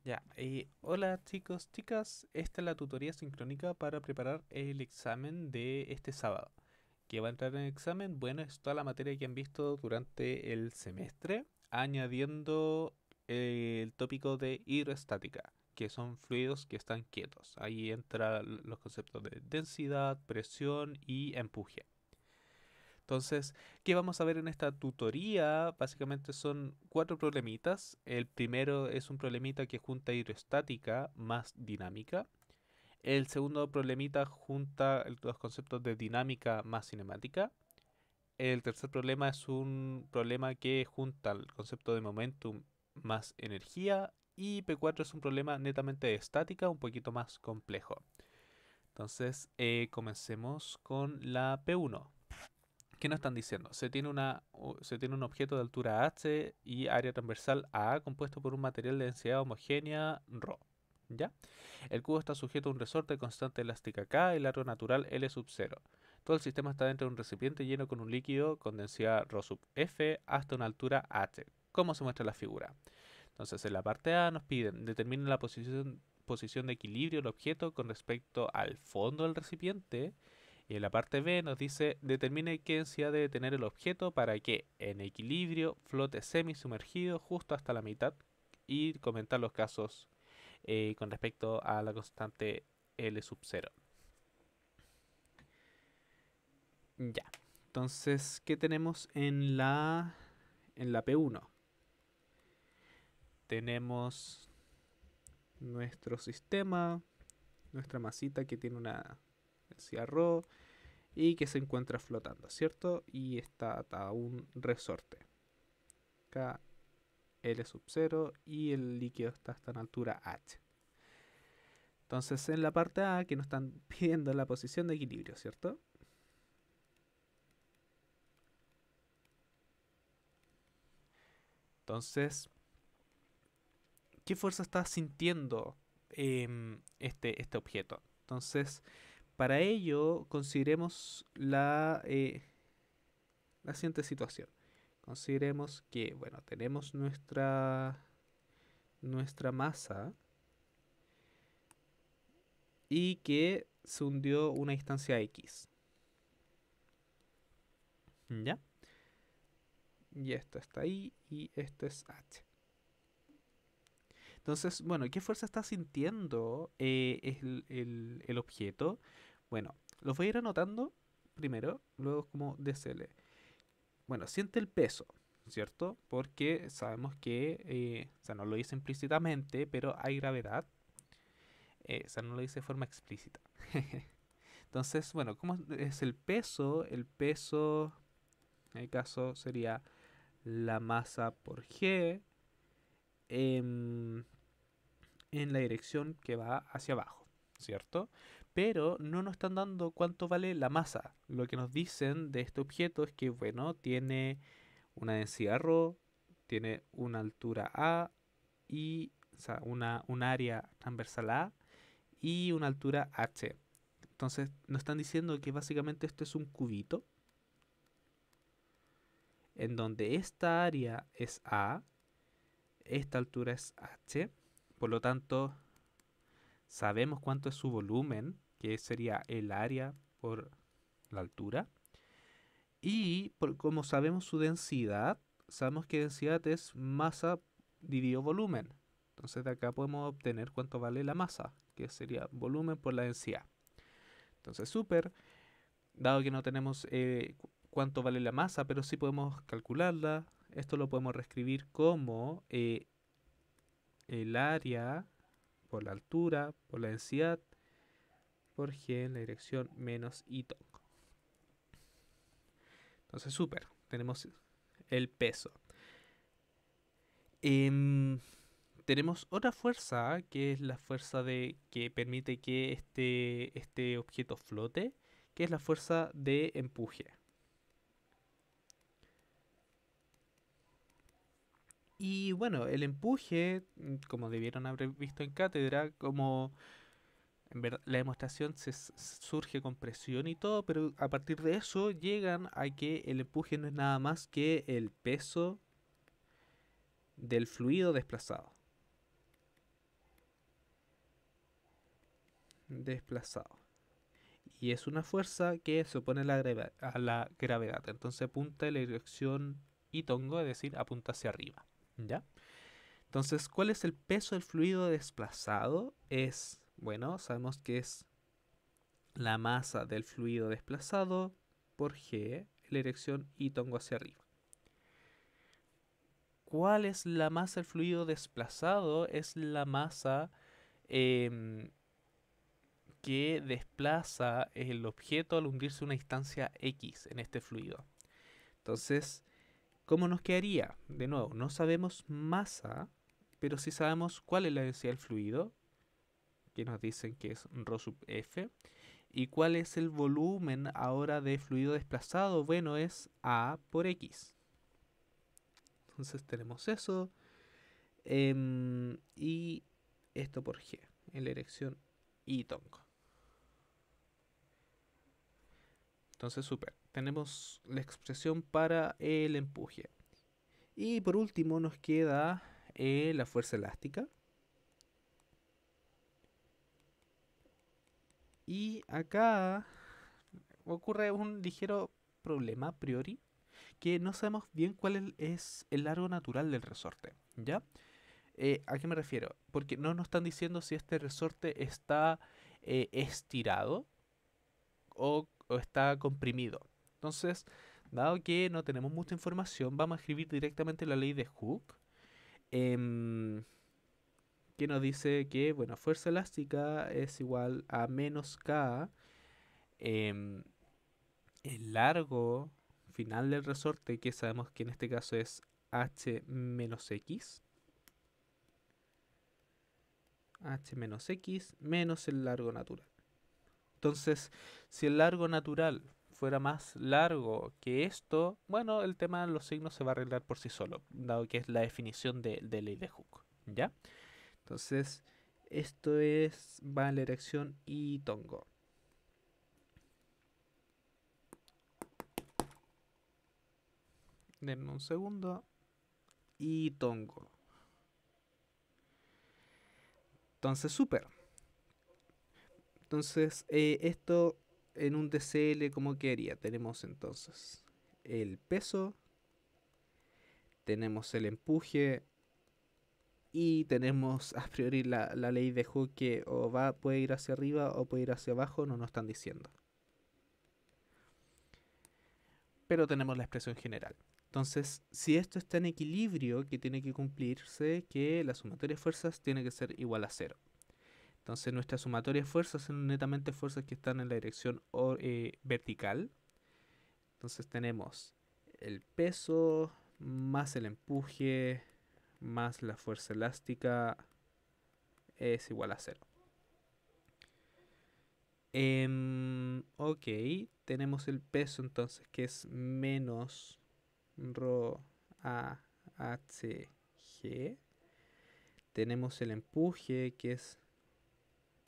Ya, hola chicos, chicas, esta es la tutoría sincrónica para preparar el examen de este sábado. ¿Qué va a entrar en el examen? Bueno, es toda la materia que han visto durante el semestre, añadiendo el tópico de hidroestática, que son fluidos que están quietos. Ahí entran los conceptos de densidad, presión y empuje. Entonces, ¿qué vamos a ver en esta tutoría? Básicamente son cuatro problemitas. El primero es un problemita que junta hidroestática más dinámica. El segundo problemita junta los conceptos de dinámica más cinemática. El tercer problema es un problema que junta el concepto de momentum más energía. Y P4 es un problema netamente de estática, un poquito más complejo. Entonces, comencemos con la P1. ¿Qué nos están diciendo? Se tiene un objeto de altura h y área transversal A compuesto por un material de densidad homogénea ρ. ¿Ya? El cubo está sujeto a un resorte de constante elástica K y largo natural L sub 0. Todo el sistema está dentro de un recipiente lleno con un líquido con densidad ρ sub F hasta una altura h. ¿Cómo se muestra la figura? Entonces, en la parte A nos piden determine la posición de equilibrio del objeto con respecto al fondo del recipiente. Y en la parte B nos dice determine qué densidad debe tener el objeto para que en equilibrio flote semi-sumergido justo hasta la mitad y comentar los casos con respecto a la constante L sub 0. Ya. Entonces, ¿qué tenemos en la P1? Tenemos nuestro sistema, nuestra masita que tiene una densidad ρ y que se encuentra flotando, ¿cierto? Y está atado a un resorte. Acá L sub 0 y el líquido está hasta en altura H. Entonces en la parte A que nos están pidiendo la posición de equilibrio, ¿cierto? Entonces, ¿qué fuerza está sintiendo este objeto? Entonces, para ello consideremos la siguiente situación. Consideremos que, bueno, tenemos nuestra masa y que se hundió una distancia X. ¿Ya? Y esto está ahí y esto es H. Entonces, bueno, ¿qué fuerza está sintiendo el objeto? Bueno, los voy a ir anotando primero, luego como DCL. Bueno, siente el peso, ¿cierto? Porque sabemos que, o sea, no lo dice implícitamente, pero hay gravedad. O sea, no lo dice de forma explícita. Entonces, bueno, ¿cómo es el peso? El peso, en el caso, sería la masa por G em, en la dirección que va hacia abajo, ¿cierto? Pero no nos están dando cuánto vale la masa. Lo que nos dicen de este objeto es que, bueno, tiene una densidad ρ, tiene una altura A y, o sea, un área transversal A y una altura H. Entonces nos están diciendo que básicamente esto es un cubito en donde esta área es A, esta altura es H, por lo tanto sabemos cuánto es su volumen, que sería el área por la altura, y como sabemos su densidad, sabemos que densidad es masa dividido volumen. Entonces de acá podemos obtener cuánto vale la masa, que sería volumen por la densidad. Entonces súper, dado que no tenemos cuánto vale la masa, pero sí podemos calcularla, esto lo podemos reescribir como el área por la altura, por la densidad, por g en la dirección menos y tongo. Entonces, súper, tenemos el peso. Em, Tenemos otra fuerza, que es la fuerza que permite que este objeto flote, que es la fuerza de empuje. Y bueno, el empuje, como debieron haber visto en cátedra, como en verdad, la demostración surge con presión y todo, pero a partir de eso llegan a que el empuje no es nada más que el peso del fluido desplazado. desplazado. Y es una fuerza que se opone a a la gravedad. Entonces apunta en la dirección y tongo, es decir, apunta hacia arriba. ¿Ya? Entonces, ¿cuál es el peso del fluido desplazado? Es, bueno, sabemos que es la masa del fluido desplazado por G, la dirección y tongo hacia arriba. ¿Cuál es la masa del fluido desplazado? Es la masa em, que desplaza el objeto al hundirse una distancia X en este fluido. Entonces, ¿cómo nos quedaría? De nuevo, no sabemos masa, pero sí sabemos cuál es la densidad del fluido, que nos dicen que es ρ sub F. ¿Y cuál es el volumen ahora de fluido desplazado? Bueno, es A por X. Entonces tenemos eso. Y esto por G, en la dirección y tongo. Entonces, súper. Tenemos la expresión para el empuje. Y por último nos queda la fuerza elástica. Y acá ocurre un ligero problema a priori, que no sabemos bien cuál es el largo natural del resorte. ¿Ya? ¿A qué me refiero? Porque no nos están diciendo si este resorte está estirado o está comprimido. Entonces, dado que no tenemos mucha información, vamos a escribir directamente la ley de Hooke, em, que nos dice que, bueno, fuerza elástica es igual a menos K, em, el largo final del resorte, que sabemos que en este caso es H menos X, H menos X menos el largo natural. Entonces, si el largo natural fuera más largo que esto, bueno, el tema de los signos se va a arreglar por sí solo, dado que es la definición de ley de Hooke, ¿ya? Entonces, va en la dirección y tongo. Denme un segundo. Y tongo. Entonces, súper. Entonces, esto en un DCL, ¿cómo quedaría? Tenemos entonces el peso, tenemos el empuje y tenemos a priori la ley de Hooke que puede ir hacia arriba o puede ir hacia abajo, no nos están diciendo. Pero tenemos la expresión general. Entonces, si esto está en equilibrio, que tiene que cumplirse que la sumatoria de fuerzas tiene que ser igual a cero. Entonces, nuestra sumatoria de fuerzas son netamente fuerzas que están en la dirección vertical. Entonces, tenemos el peso más el empuje más la fuerza elástica es igual a cero. Ok, tenemos el peso entonces que es menos rho a h g. Tenemos el empuje que es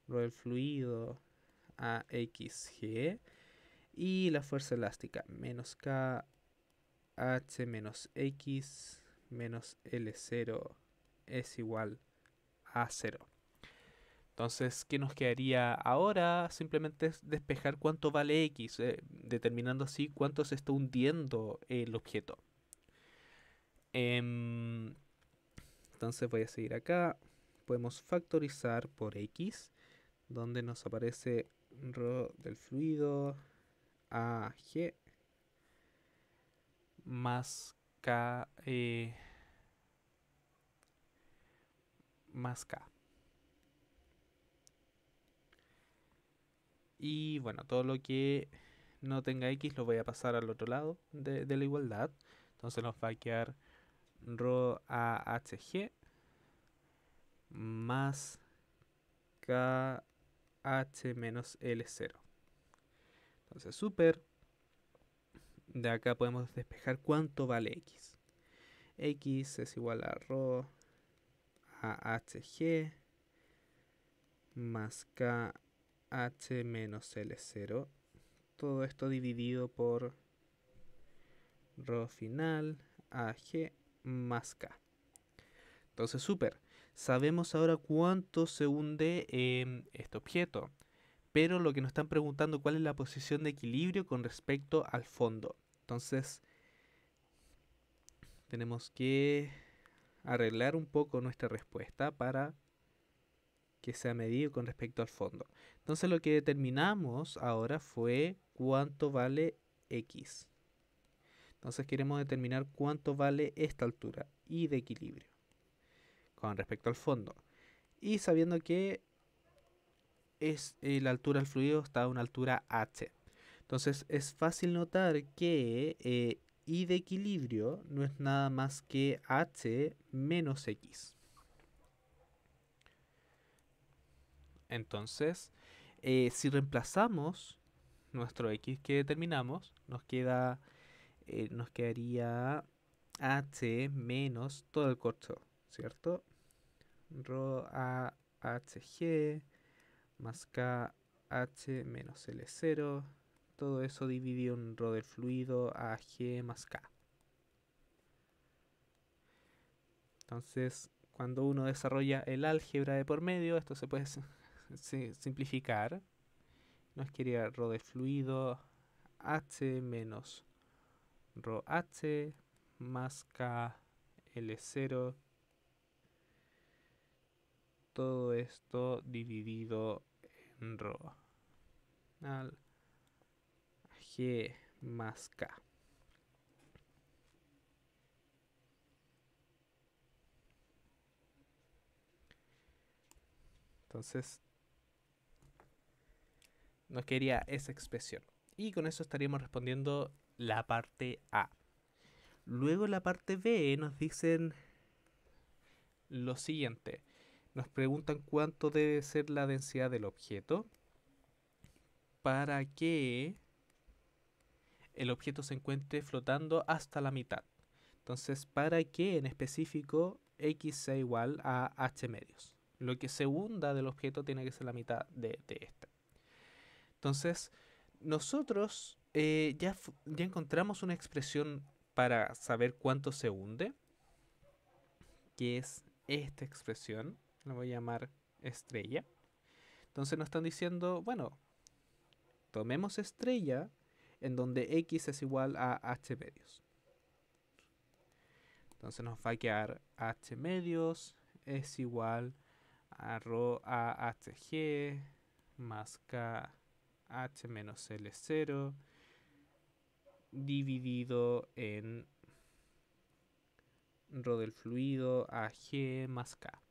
rho del fluido a x g. Y la fuerza elástica menos k h menos x menos L0 es igual a 0. Entonces, ¿qué nos quedaría ahora? Simplemente es despejar cuánto vale X, determinando así cuánto se está hundiendo el objeto. Em, entonces voy a seguir acá. Podemos factorizar por X, donde nos aparece ρ del fluido a G más K más K. Y bueno, todo lo que no tenga X lo voy a pasar al otro lado de la igualdad. Entonces nos va a quedar rho AHG más KH menos L0. Entonces, súper. De acá podemos despejar cuánto vale X. X es igual a rho AHG más KH menos L0. Todo esto dividido por rho final AG más K. Entonces, súper. Sabemos ahora cuánto se hunde este objeto. pero lo que nos están preguntando cuál es la posición de equilibrio con respecto al fondo. Entonces tenemos que arreglar un poco nuestra respuesta para que sea medido con respecto al fondo. Entonces lo que determinamos ahora fue cuánto vale x. Entonces queremos determinar cuánto vale esta altura y de equilibrio con respecto al fondo. Y sabiendo que es la altura del fluido está a una altura h. Entonces es fácil notar que I de equilibrio no es nada más que h menos x. Entonces, si reemplazamos nuestro x que determinamos, nos quedaría h menos todo el corcho, ¿cierto? Rho a hg más k h menos L0, todo eso dividido en rho del fluido a g más k. Entonces, cuando uno desarrolla el álgebra de por medio, esto se puede simplificar. Nos quedaría rho del fluido h menos rho h más k L0, todo esto dividido en rho al g más k. Entonces nos quedaría esa expresión. Y con eso estaríamos respondiendo la parte A. Luego la parte B nos dicen lo siguiente. Nos preguntan cuánto debe ser la densidad del objeto para que el objeto se encuentre flotando hasta la mitad. Entonces, para que en específico x sea igual a h medios. Lo que se hunda del objeto tiene que ser la mitad de este. Entonces, nosotros ya encontramos una expresión para saber cuánto se hunde, que es esta expresión, la voy a llamar estrella. Entonces nos están diciendo, bueno, tomemos estrella en donde x es igual a h medios. Entonces nos va a quedar h medios es igual a rho a hg más k h menos L0 dividido en rho del fluido a g más k.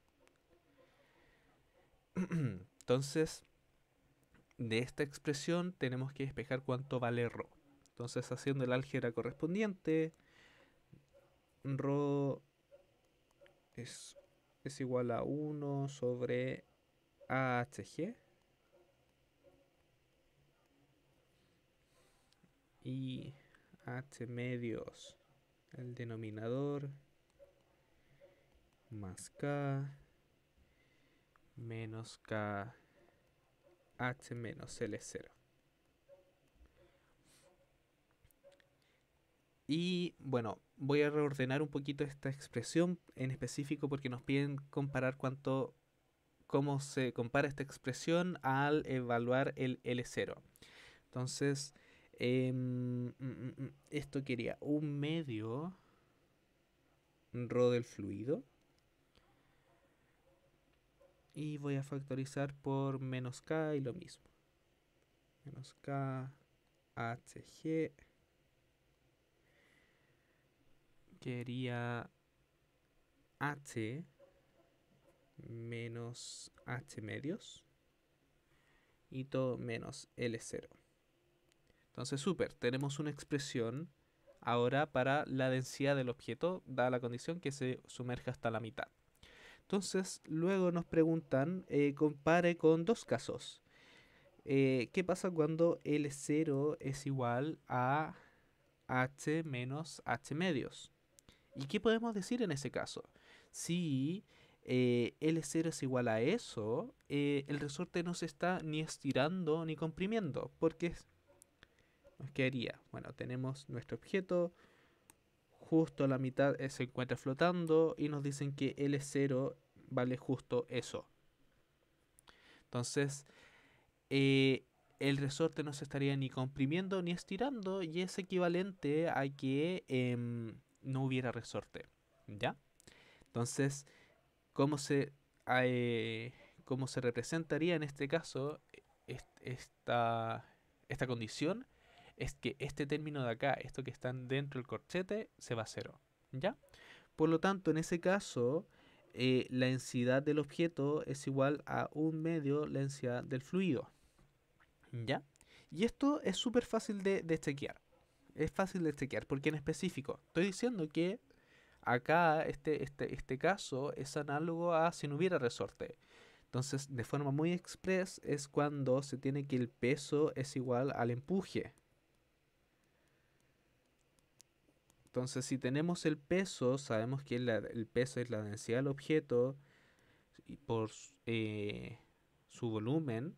Entonces, de esta expresión tenemos que despejar cuánto vale rho. Entonces, haciendo el álgebra correspondiente, rho es igual a 1 sobre AHG y H medios, el denominador, más K menos K H menos L0. Y bueno, voy a reordenar un poquito esta expresión en específico porque nos piden comparar cómo se compara esta expresión al evaluar el L0. Entonces, esto quería un medio rho del fluido. Y voy a factorizar por menos K y lo mismo. Menos K HG quería H menos H medios y todo menos L0. Entonces, súper, tenemos una expresión ahora para la densidad del objeto, dada la condición que se sumerja hasta la mitad. Entonces, luego nos preguntan, compare con dos casos. ¿Qué pasa cuando L0 es igual a H menos H medios? ¿Y qué podemos decir en ese caso? Si L0 es igual a eso, el resorte no se está ni estirando ni comprimiendo, porque nos quedaría, bueno, tenemos nuestro objeto, justo a la mitad se encuentra flotando y nos dicen que L0 vale justo eso. Entonces, eh, el resorte no se estaría ni comprimiendo ni estirando y es equivalente a que no hubiera resorte. ¿Ya? Entonces, ¿cómo se, eh, cómo se representaría en este caso esta condición? Es que este término de acá, esto que está dentro del corchete, se va a cero. ¿Ya? Por lo tanto, en ese caso, la densidad del objeto es igual a un medio la densidad del fluido. ¿Ya? Y esto es súper fácil de chequear. Es fácil de chequear porque en específico estoy diciendo que acá este caso es análogo a si no hubiera resorte. Entonces, de forma muy express es cuando se tiene que el peso es igual al empuje. Entonces, si tenemos el peso, sabemos que el peso es la densidad del objeto y por su volumen.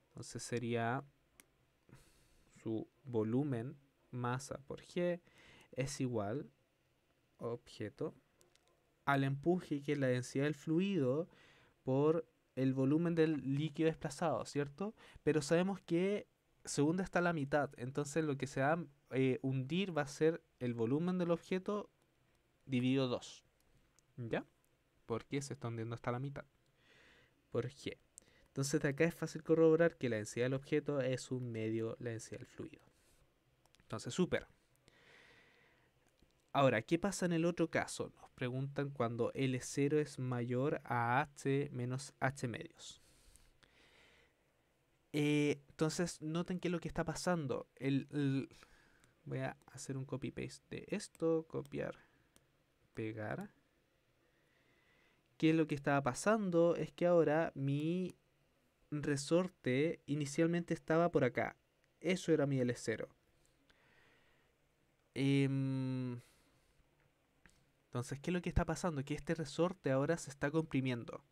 Entonces sería su volumen masa por G es igual objeto al empuje, que es la densidad del fluido, por el volumen del líquido desplazado, ¿cierto? Pero sabemos que se hunde hasta la mitad, entonces lo que se va a hundir va a ser el volumen del objeto dividido 2, ¿ya? Porque se está hundiendo hasta la mitad, por G. Entonces de acá es fácil corroborar que la densidad del objeto es un medio la densidad del fluido. Entonces, súper. Ahora, ¿qué pasa en el otro caso? Nos preguntan cuando L0 es mayor a H menos H medios. Entonces, noten qué es lo que está pasando. Voy a hacer un copy-paste de esto, copiar, pegar. ¿Qué es lo que estaba pasando? Es que ahora mi resorte inicialmente estaba por acá. Eso era mi L0. Entonces, ¿qué es lo que está pasando? Que este resorte ahora se está comprimiendo.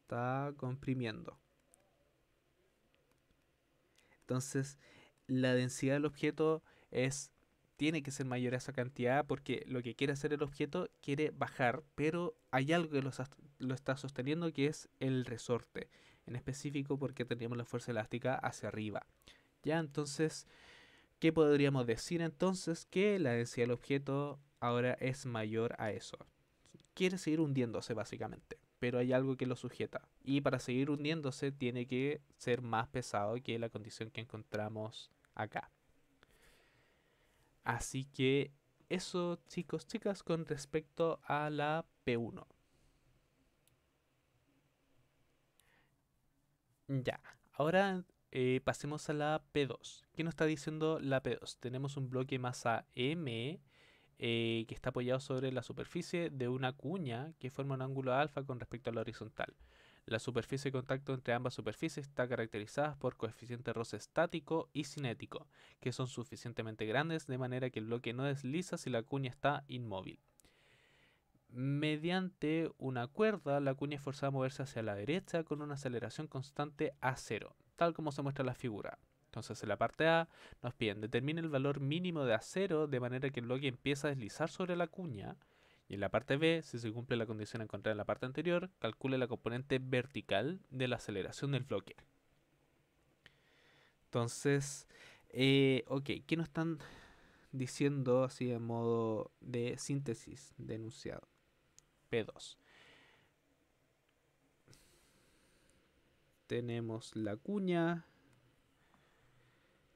Está comprimiendo. Entonces, la densidad del objeto tiene que ser mayor a esa cantidad porque lo que quiere hacer el objeto quiere bajar, pero hay algo que lo está sosteniendo, que es el resorte. En específico porque tenemos la fuerza elástica hacia arriba. Ya, entonces, ¿qué podríamos decir entonces? Que la densidad del objeto ahora es mayor a eso. Quiere seguir hundiéndose básicamente, pero hay algo que lo sujeta. Y para seguir hundiéndose tiene que ser más pesado que la condición que encontramos acá. Así que eso, chicos, chicas, con respecto a la P1. Ya, ahora pasemos a la P2. ¿Qué nos está diciendo la P2? Tenemos un bloque masa M que está apoyado sobre la superficie de una cuña que forma un ángulo alfa con respecto a la horizontal. La superficie de contacto entre ambas superficies está caracterizada por coeficiente roce estático y cinético, que son suficientemente grandes de manera que el bloque no desliza si la cuña está inmóvil. Mediante una cuerda, la cuña es forzada a moverse hacia la derecha con una aceleración constante a cero, tal como se muestra en la figura. Entonces en la parte A nos piden determine el valor mínimo de A0 de manera que el bloque empieza a deslizar sobre la cuña. Y en la parte B, si se cumple la condición encontrada en la parte anterior, calcule la componente vertical de la aceleración del bloque. Entonces, ok, ¿qué nos están diciendo así en modo de síntesis de enunciado? P2. Tenemos la cuña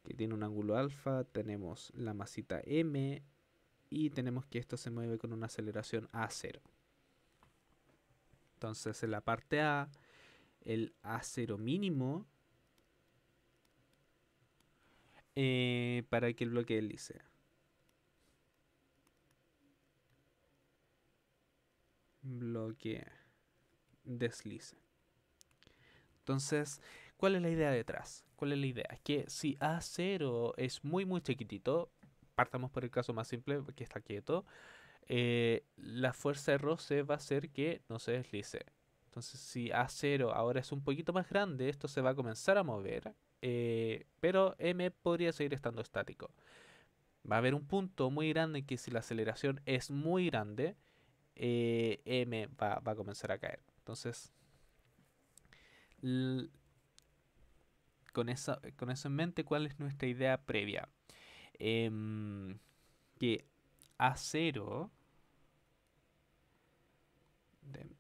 que tiene un ángulo alfa, tenemos la masita M y tenemos que esto se mueve con una aceleración A0. Entonces en la parte A, el A0 mínimo para que el bloque deslice. Bloque deslice. Entonces, ¿cuál es la idea detrás? ¿Cuál es la idea? Es que si A0 es muy muy chiquitito, partamos por el caso más simple que está quieto, la fuerza de roce va a hacer que no se deslice. Entonces, si A0 ahora es un poquito más grande, esto se va a comenzar a mover, pero M podría seguir estando estático. Va a haber un punto muy grande en que si la aceleración es muy grande, M va a comenzar a caer. Entonces, L- con eso en mente, ¿cuál es nuestra idea previa? Em, que A0,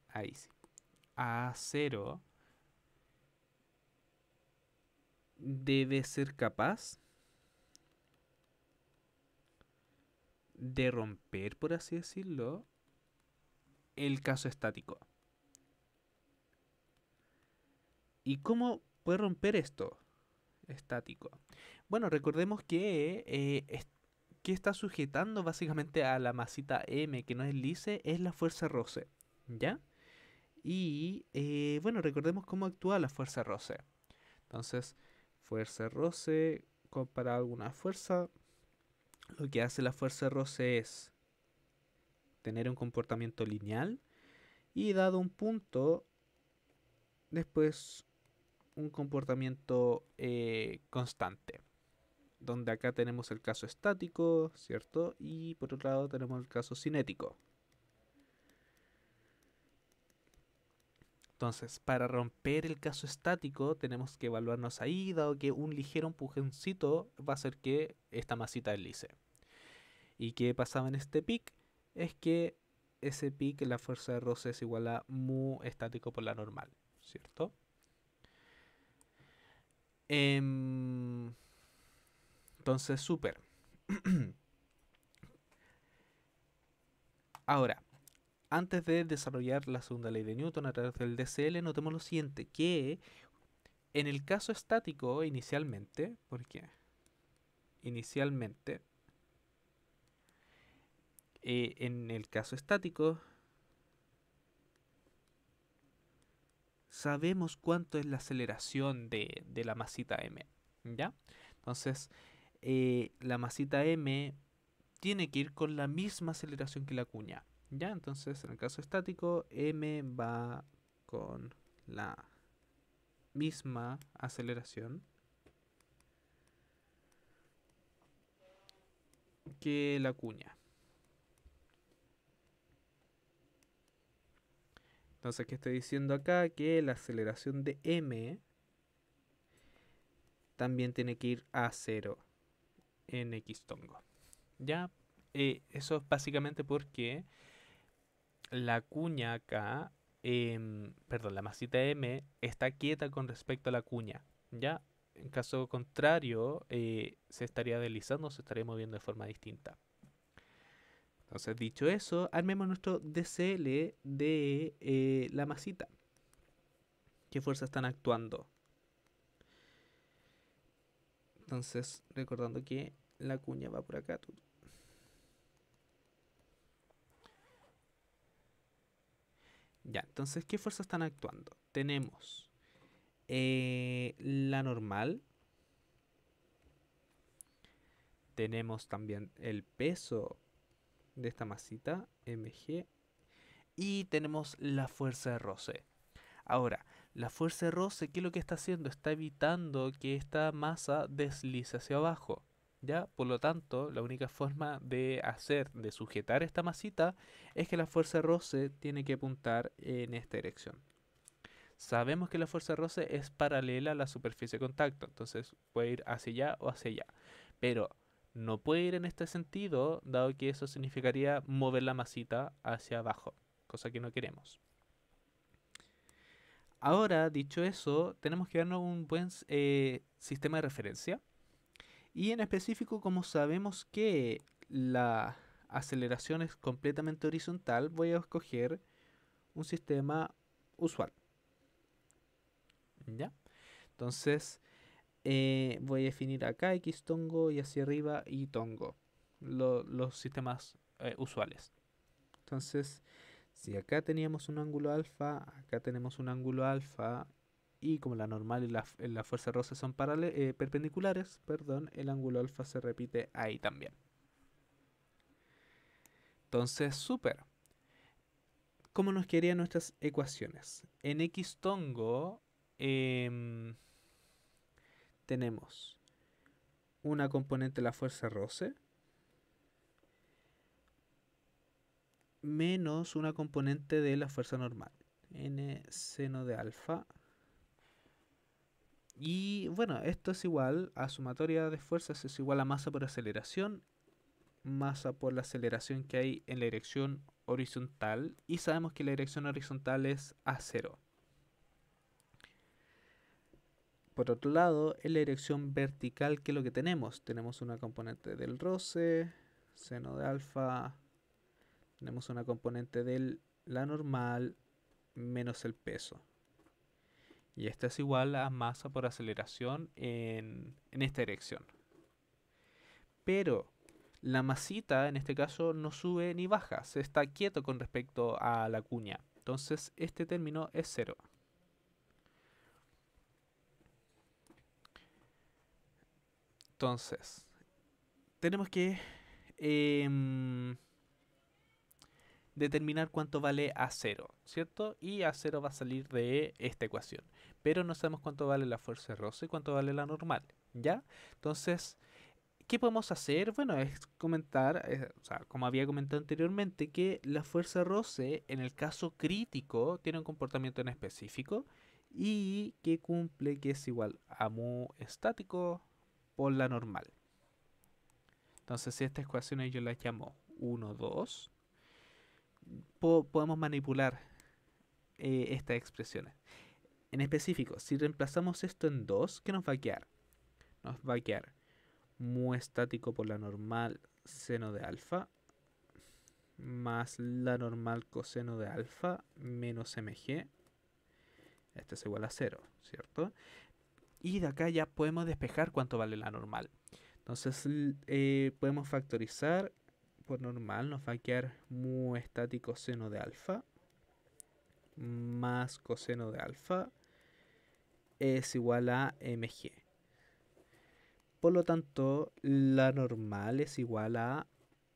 ahí sí, A0 debe ser capaz de romper, por así decirlo, el caso estático. ¿Y cómo puede romper esto estático? Bueno, recordemos que que está sujetando básicamente a la masita M, que no es lice, es la fuerza roce. ¿Ya? Y bueno, recordemos cómo actúa la fuerza roce. Entonces, fuerza roce comparado a alguna fuerza, lo que hace la fuerza roce es tener un comportamiento lineal y dado un punto, después un comportamiento constante. Donde acá tenemos el caso estático, ¿cierto? Y por otro lado tenemos el caso cinético. Entonces, para romper el caso estático, tenemos que evaluarnos ahí, dado que un ligero empujoncito va a hacer que esta masita deslice. ¿Y qué pasaba en este pic? Es que ese pic, la fuerza de roce es igual a mu estático por la normal, ¿cierto? Em, entonces, súper. Ahora, antes de desarrollar la segunda ley de Newton a través del DCL, notemos lo siguiente, que en el caso estático, inicialmente, porque inicialmente, en el caso estático, sabemos cuánto es la aceleración de la masita m, ¿ya? Entonces, la masita m tiene que ir con la misma aceleración que la cuña, ¿ya? Entonces, en el caso estático, m va con la misma aceleración que la cuña. Entonces, ¿qué estoy diciendo acá? Que la aceleración de m también tiene que ir a cero en X tongo. ¿Ya? Eso es básicamente porque la cuña acá, perdón, la masita M está quieta con respecto a la cuña. ¿Ya? En caso contrario, se estaría deslizando, se estaría moviendo de forma distinta. Entonces, dicho eso, armemos nuestro DCL de la masita. ¿Qué fuerzas están actuando? Entonces, recordando que la cuña va por acá. Ya, entonces, ¿qué fuerzas están actuando? Tenemos la normal, tenemos también el peso de esta masita, mg, y tenemos la fuerza de roce. Ahora, la fuerza de roce, ¿qué es lo que está haciendo? Está evitando que esta masa deslice hacia abajo. ¿Ya? Por lo tanto, la única forma de sujetar esta masita, es que la fuerza de roce tiene que apuntar en esta dirección. Sabemos que la fuerza de roce es paralela a la superficie de contacto, entonces puede ir hacia allá o hacia allá. Pero no puede ir en este sentido, dado que eso significaría mover la masita hacia abajo, cosa que no queremos. Ahora, dicho eso, tenemos que darnos un buen sistema de referencia. Y en específico, como sabemos que la aceleración es completamente horizontal, voy a escoger un sistema usual. ¿Ya? Entonces, voy a definir acá X tongo y hacia arriba Y tongo. Los sistemas usuales. Entonces, si acá teníamos un ángulo alfa, acá tenemos un ángulo alfa, y como la normal y la fuerza roce son perpendiculares, perdón, el ángulo alfa se repite ahí también. Entonces, súper. ¿Cómo nos quedarían nuestras ecuaciones? En X tongo tenemos una componente de la fuerza roce menos una componente de la fuerza normal, n seno de alfa Y bueno, esto es igual a sumatoria de fuerzas, es igual a masa por aceleración, masa por la aceleración que hay en la dirección horizontal. Y sabemos que la dirección horizontal es a cero. Por otro lado, en la dirección vertical, ¿qué es lo que tenemos? Tenemos una componente del roce, seno de alfa, tenemos una componente de la normal menos el peso. Y esta es igual a masa por aceleración en esta dirección. Pero la masita en este caso no sube ni baja, se está quieto con respecto a la cuña. Entonces este término es cero. Entonces, tenemos que determinar cuánto vale A0, ¿cierto? Y A0 va a salir de esta ecuación. Pero no sabemos cuánto vale la fuerza de roce y cuánto vale la normal, ¿ya? Entonces, ¿qué podemos hacer? Bueno, es comentar, o sea, como había comentado anteriormente, que la fuerza de roce, en el caso crítico, tiene un comportamiento en específico y que cumple que es igual a mu estático por la normal. Entonces, si estas ecuaciones yo las llamo 1, 2, podemos manipular estas expresiones. En específico, si reemplazamos esto en 2, ¿qué nos va a quedar? Nos va a quedar mu estático por la normal seno de alfa más la normal coseno de alfa menos mg. Esto es igual a 0, ¿cierto? Y de acá ya podemos despejar cuánto vale la normal. Entonces podemos factorizar por normal, nos va a quedar mu estático seno de alfa más coseno de alfa es igual a mg. Por lo tanto, la normal es igual a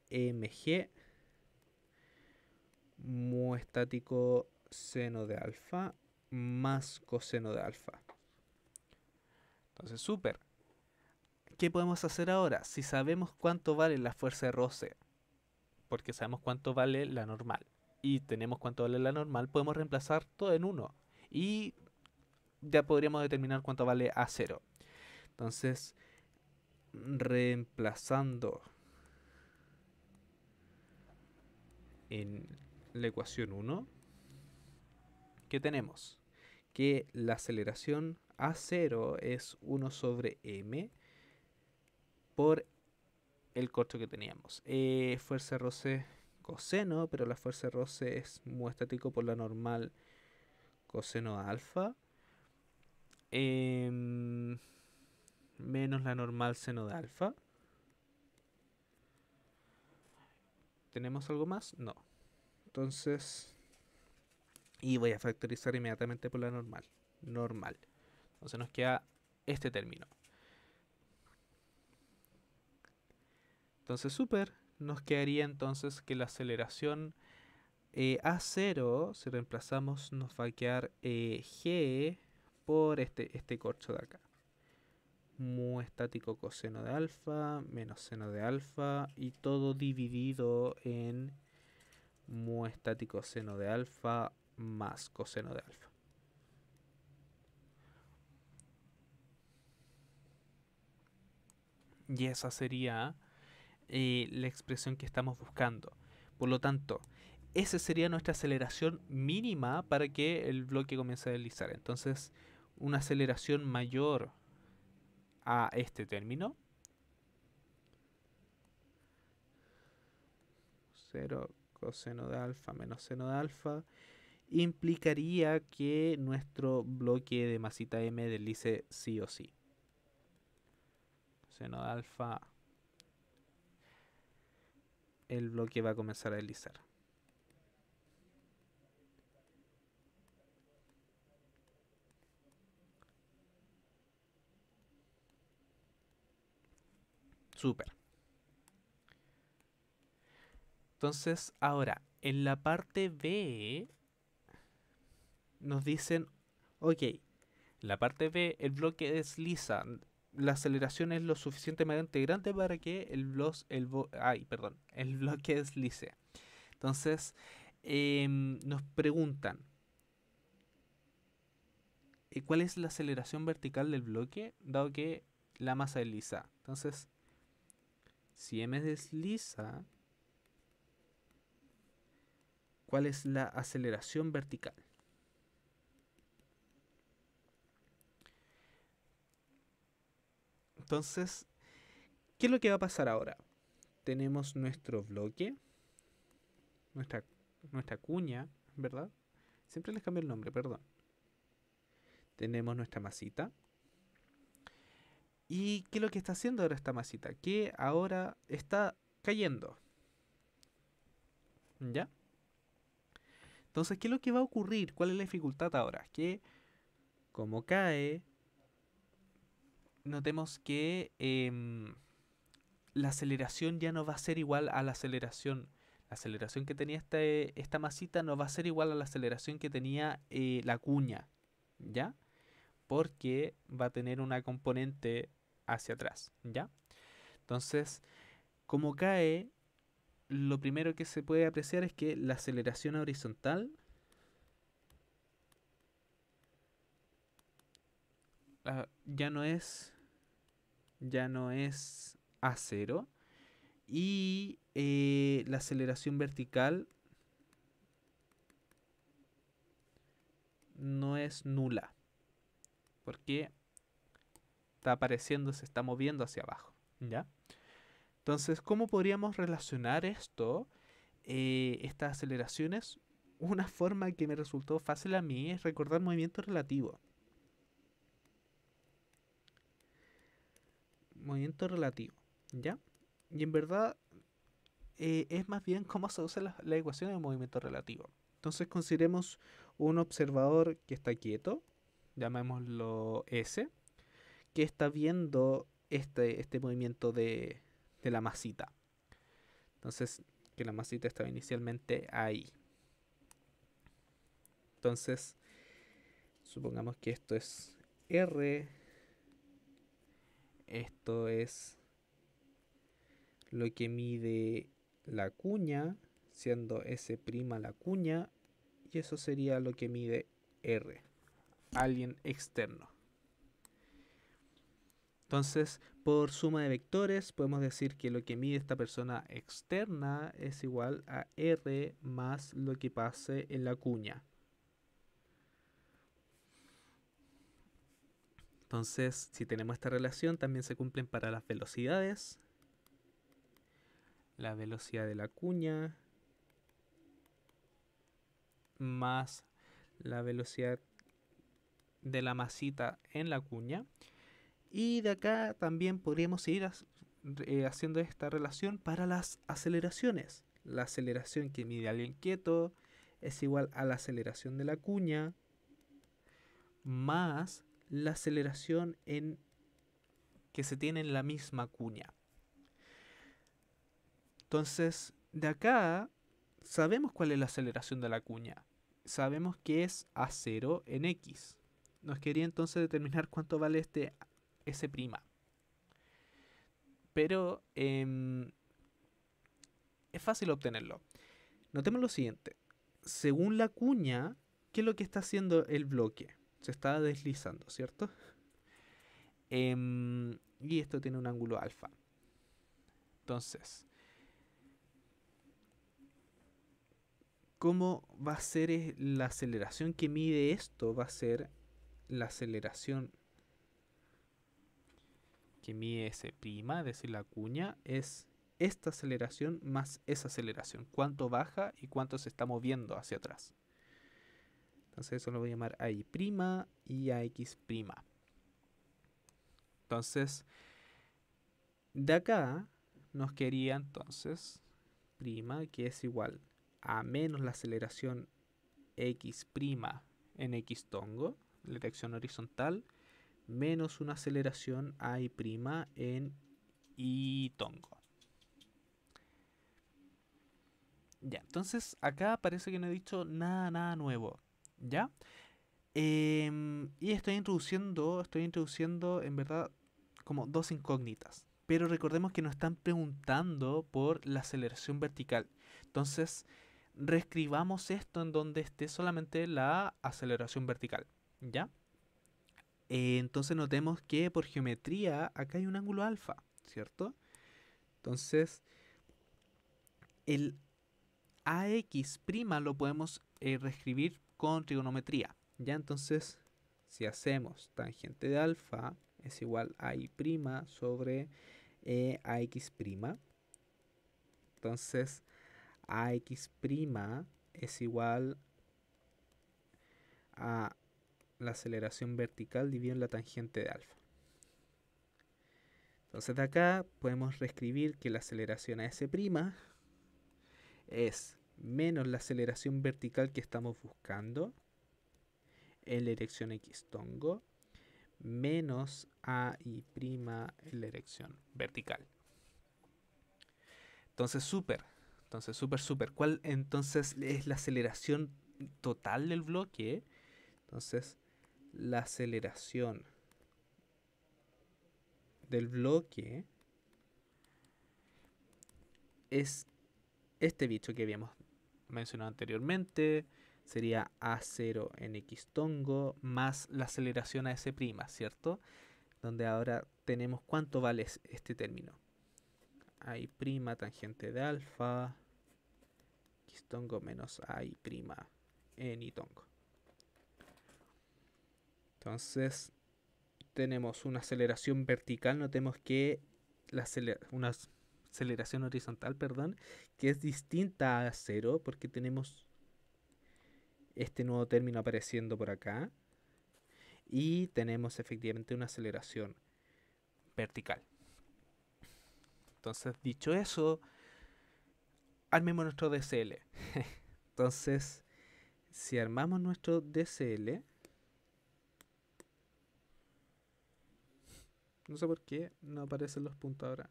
mg mu estático seno de alfa más coseno de alfa. Entonces, súper. ¿Qué podemos hacer ahora? Si sabemos cuánto vale la fuerza de roce, porque sabemos cuánto vale la normal, y tenemos cuánto vale la normal, podemos reemplazar todo en 1. Y ya podríamos determinar cuánto vale A0. Entonces, reemplazando en la ecuación 1, ¿qué tenemos? Que la aceleración A0 es 1 sobre m por el corto que teníamos. Fuerza de roce coseno, pero la fuerza de roce es mu estático por la normal coseno alfa. Menos la normal seno de alfa. ¿Tenemos algo más? No. Entonces, y voy a factorizar inmediatamente por la normal. Normal. Entonces nos queda este término. Entonces, súper. Nos quedaría entonces que la aceleración A0, si reemplazamos, nos va a quedar G por este corcho de acá. Mu estático coseno de alfa menos seno de alfa y todo dividido en mu estático seno de alfa más coseno de alfa. Y esa sería la expresión que estamos buscando. Por lo tanto, esa sería nuestra aceleración mínima para que el bloque comience a deslizar. Entonces, una aceleración mayor a este término, 0 coseno de alfa menos seno de alfa, implicaría que nuestro bloque de masita m deslice sí o sí. Seno de alfa, el bloque va a comenzar a deslizar. Súper. Entonces, ahora, en la parte B, nos dicen, ok, en la parte B, el bloque desliza. La aceleración es lo suficientemente grande para que el bloque deslice. Entonces, nos preguntan, cuál es la aceleración vertical del bloque, dado que la masa desliza. Entonces, si m desliza, ¿cuál es la aceleración vertical? Entonces, ¿qué es lo que va a pasar ahora? Tenemos nuestro bloque, nuestra, nuestra cuña, ¿verdad? Siempre les cambio el nombre, perdón. Tenemos nuestra masita. ¿Y qué es lo que está haciendo ahora esta masita? Que ahora está cayendo. ¿Ya? Entonces, ¿qué es lo que va a ocurrir? ¿Cuál es la dificultad ahora? Que como cae, notemos que la aceleración ya no va a ser igual a la aceleración. La aceleración que tenía esta masita no va a ser igual a la aceleración que tenía la cuña. ¿Ya? Porque va a tener una componente hacia atrás. ¿Ya? Entonces, como cae, lo primero que se puede apreciar es que la aceleración horizontal ya no es a cero y la aceleración vertical no es nula porque está apareciendo, se está moviendo hacia abajo, ¿ya? Entonces, ¿cómo podríamos relacionar esto, estas aceleraciones? Una forma que me resultó fácil a mí es recordar movimiento relativo. Movimiento relativo, ¿ya? Y en verdad es más bien cómo se usa la ecuación de movimiento relativo. Entonces consideremos un observador que está quieto, llamémoslo S, que está viendo este movimiento de la masita. Entonces, que la masita estaba inicialmente ahí. Entonces, supongamos que esto es R, esto es lo que mide la cuña, siendo S' la cuña, y eso sería lo que mide R, alguien externo. Entonces, por suma de vectores, podemos decir que lo que mide esta persona externa es igual a R más lo que pase en la cuña. Entonces, si tenemos esta relación, también se cumplen para las velocidades. La velocidad de la cuña más la velocidad de la masita en la cuña. Y de acá también podríamos seguir haciendo esta relación para las aceleraciones. La aceleración que mide alguien quieto es igual a la aceleración de la cuña más la aceleración que se tiene en la misma cuña. Entonces, de acá sabemos cuál es la aceleración de la cuña. Sabemos que es A0 en X. Nos quería entonces determinar cuánto vale este S'. Pero es fácil obtenerlo. Notemos lo siguiente. Según la cuña, ¿qué es lo que está haciendo el bloque? Se está deslizando, ¿cierto? Y esto tiene un ángulo alfa. Entonces, ¿cómo va a ser la aceleración que mide esto? Va a ser la aceleración que mide S', es decir, la cuña, es esta aceleración más esa aceleración. Cuánto baja y cuánto se está moviendo hacia atrás. Entonces eso lo voy a llamar AI' y AX'. Entonces, de acá nos quería entonces prima, que es igual a menos la aceleración X' en X tongo, la dirección horizontal, menos una aceleración I' en Y tongo. Ya, entonces acá parece que no he dicho nada nuevo. ¿Ya? Y estoy introduciendo en verdad como dos incógnitas. Pero recordemos que nos están preguntando por la aceleración vertical. Entonces, reescribamos esto en donde esté solamente la aceleración vertical. ¿Ya? Entonces notemos que por geometría acá hay un ángulo alfa, ¿cierto? Entonces el AX' lo podemos reescribir con trigonometría. Ya entonces, si hacemos tangente de alfa es igual a I' sobre AX'. Entonces, AX' es igual a la aceleración vertical dividido en la tangente de alfa. Entonces de acá podemos reescribir que la aceleración a S' es menos la aceleración vertical que estamos buscando en la dirección X tongo menos AI' en la dirección vertical. Entonces súper. ¿Cuál entonces es la aceleración total del bloque? Entonces la aceleración del bloque es este bicho que habíamos mencionado anteriormente, sería A0 en X tongo más la aceleración a S', ¿cierto? Donde ahora tenemos cuánto vale este término. AI' tangente de alfa, X tongo menos AI' en Y tongo. Entonces tenemos una aceleración vertical, notemos que una aceleración horizontal, perdón, que es distinta a cero porque tenemos este nuevo término apareciendo por acá y tenemos efectivamente una aceleración vertical. Entonces, dicho eso, armemos nuestro DCL. Entonces, si armamos nuestro DCL, no sé por qué no aparecen los puntos ahora.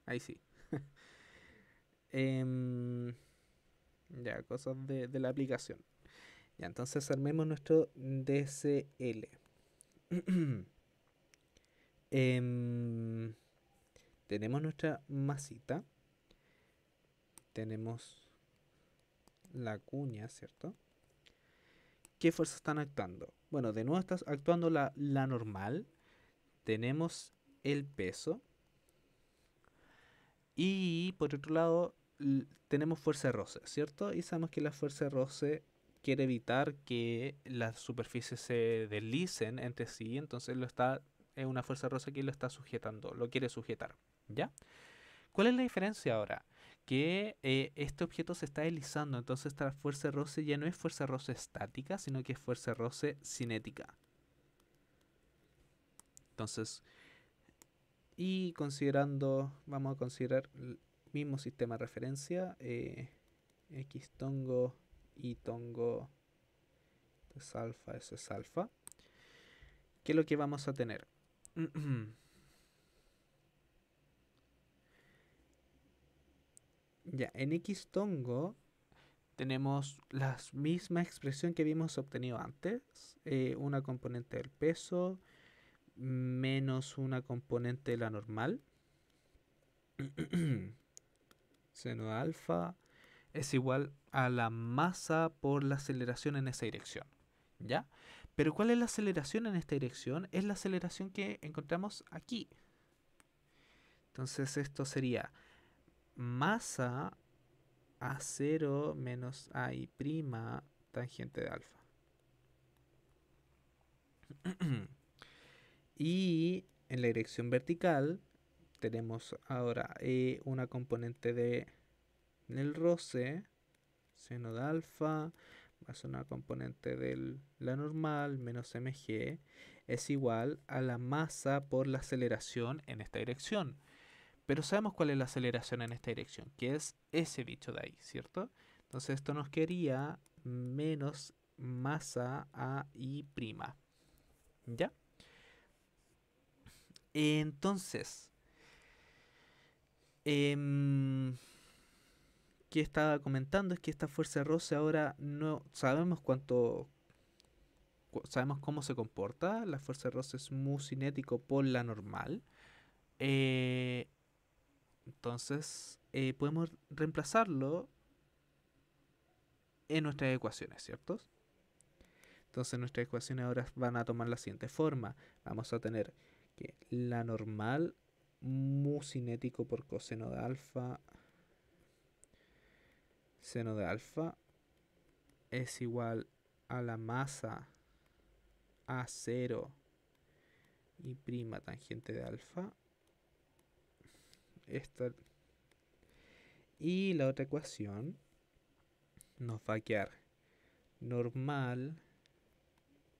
Ahí sí. Ya, cosas de la aplicación. Ya, entonces armemos nuestro DCL. Tenemos nuestra masita. Tenemos la cuña, ¿cierto? ¿Qué fuerzas están actuando? Bueno, de nuevo está actuando la normal. Tenemos el peso. Y por otro lado, tenemos fuerza de roce, ¿cierto? Y sabemos que la fuerza de roce quiere evitar que las superficies se deslicen entre sí. Entonces es una fuerza de roce que lo está sujetando, lo quiere sujetar. ¿Ya? ¿Cuál es la diferencia ahora? Que este objeto se está deslizando, entonces esta fuerza de roce ya no es fuerza de roce estática, sino que es fuerza de roce cinética. Entonces, y considerando, vamos a considerar el mismo sistema de referencia, X tongo, Y tongo, esto es alfa, eso es alfa. ¿Qué es lo que vamos a tener? Ya, en X tongo tenemos la misma expresión que habíamos obtenido antes, una componente del peso menos una componente de la normal, seno de alfa es igual a la masa por la aceleración en esa dirección, ¿ya? Pero ¿cuál es la aceleración en esta dirección? Es la aceleración que encontramos aquí. Entonces esto sería masa a 0 menos AI' tangente de alfa. Y en la dirección vertical tenemos ahora una componente del roce, seno de alfa, más una componente de la normal, menos mg, es igual a la masa por la aceleración en esta dirección. Pero sabemos cuál es la aceleración en esta dirección, que es ese bicho de ahí, ¿cierto? Entonces esto nos quedaría menos masa a I'. ¿Ya? Entonces, que estaba comentando es que esta fuerza de roce ahora no sabemos sabemos cómo se comporta. La fuerza de roce es mu cinético por la normal. Eh, entonces podemos reemplazarlo en nuestras ecuaciones, ¿cierto? Entonces nuestras ecuaciones ahora van a tomar la siguiente forma. Vamos a tener que la normal mu cinético por coseno de alfa, seno de alfa, es igual a la masa a cero y prima tangente de alfa. Esta, y la otra ecuación nos va a quedar normal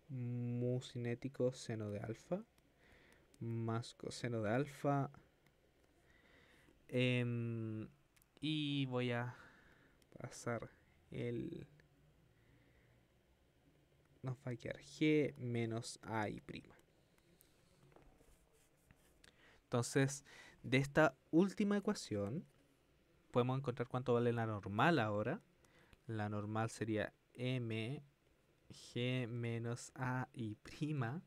mu cinético seno de alfa más coseno de alfa. Y voy a pasar el... Nos va a quedar g menos a y prima. Entonces, de esta última ecuación, podemos encontrar cuánto vale la normal ahora. La normal sería m g menos a y prima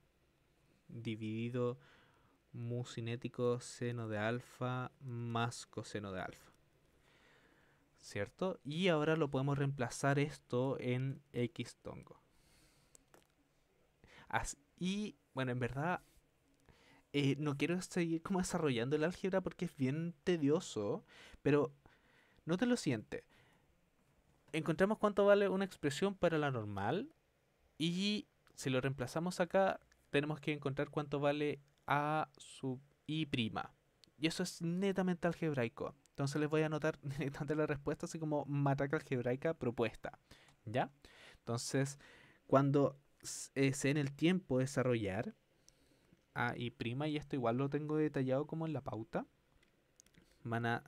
dividido mu cinético seno de alfa más coseno de alfa, ¿cierto? Y ahora lo podemos reemplazar esto en x tongo. Y bueno, en verdad no quiero seguir como desarrollando el álgebra porque es bien tedioso, pero note lo siguiente. Encontramos cuánto vale una expresión para la normal y si lo reemplazamos acá, tenemos que encontrar cuánto vale a sub i prima. Y eso es netamente algebraico. Entonces les voy a anotar netamente la respuesta así como matraca algebraica propuesta. ¿Ya? Entonces, cuando se en el tiempo desarrollar a y prima, y esto igual lo tengo detallado como en la pauta, van a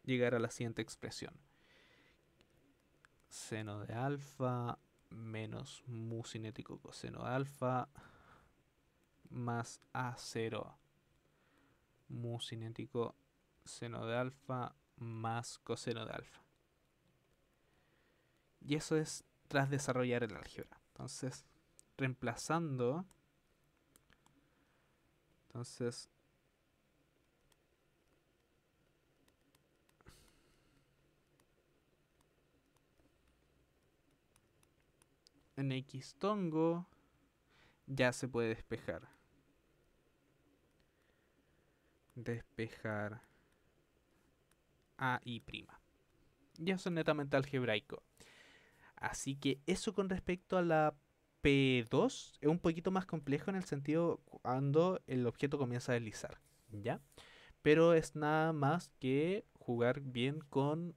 llegar a la siguiente expresión. Seno de alfa menos mu cinético coseno de alfa más a0 mu cinético seno de alfa más coseno de alfa. Y eso es tras desarrollar el álgebra. Entonces, reemplazando, entonces en x tongo ya se puede despejar. Despejar a y prima. Y eso es netamente algebraico. Así que eso con respecto a la P2 es un poquito más complejo en el sentido cuando el objeto comienza a deslizar, ¿ya? Pero es nada más que jugar bien con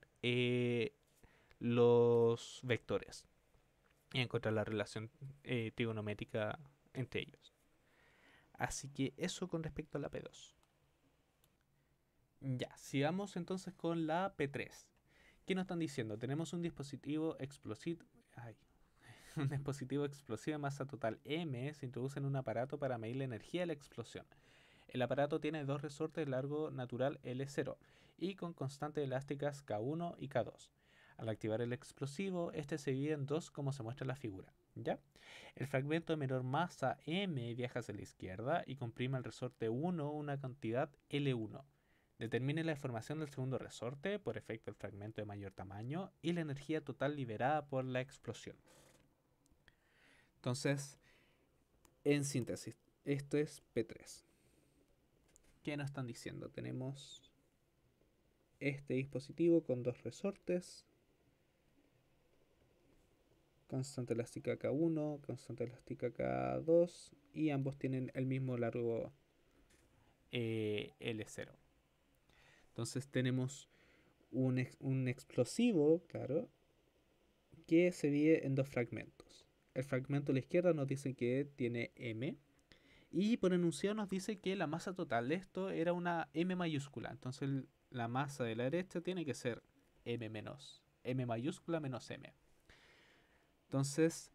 los vectores y encontrar la relación trigonométrica entre ellos. Así que eso con respecto a la P2. Ya, sigamos entonces con la P3. ¿Qué nos están diciendo? Tenemos un dispositivo explosivo. Ay, un dispositivo explosivo de masa total m se introduce en un aparato para medir la energía de la explosión. El aparato tiene dos resortes de largo natural L0 y con constantes elásticas K1 y K2. Al activar el explosivo, este se divide en dos como se muestra en la figura. ¿Ya? El fragmento de menor masa m viaja hacia la izquierda y comprime el resorte 1 una cantidad L1. Determine la deformación del segundo resorte por efecto del fragmento de mayor tamaño y la energía total liberada por la explosión. Entonces, en síntesis, esto es P3. ¿Qué nos están diciendo? Tenemos este dispositivo con dos resortes, constante elástica K1, constante elástica K2, y ambos tienen el mismo largo L0. Entonces tenemos un explosivo, claro, que se divide en dos fragmentos. El fragmento a la izquierda nos dice que tiene M, y por enunciado nos dice que la masa total de esto era una M mayúscula. Entonces la masa de la derecha tiene que ser M menos M mayúscula menos M. Entonces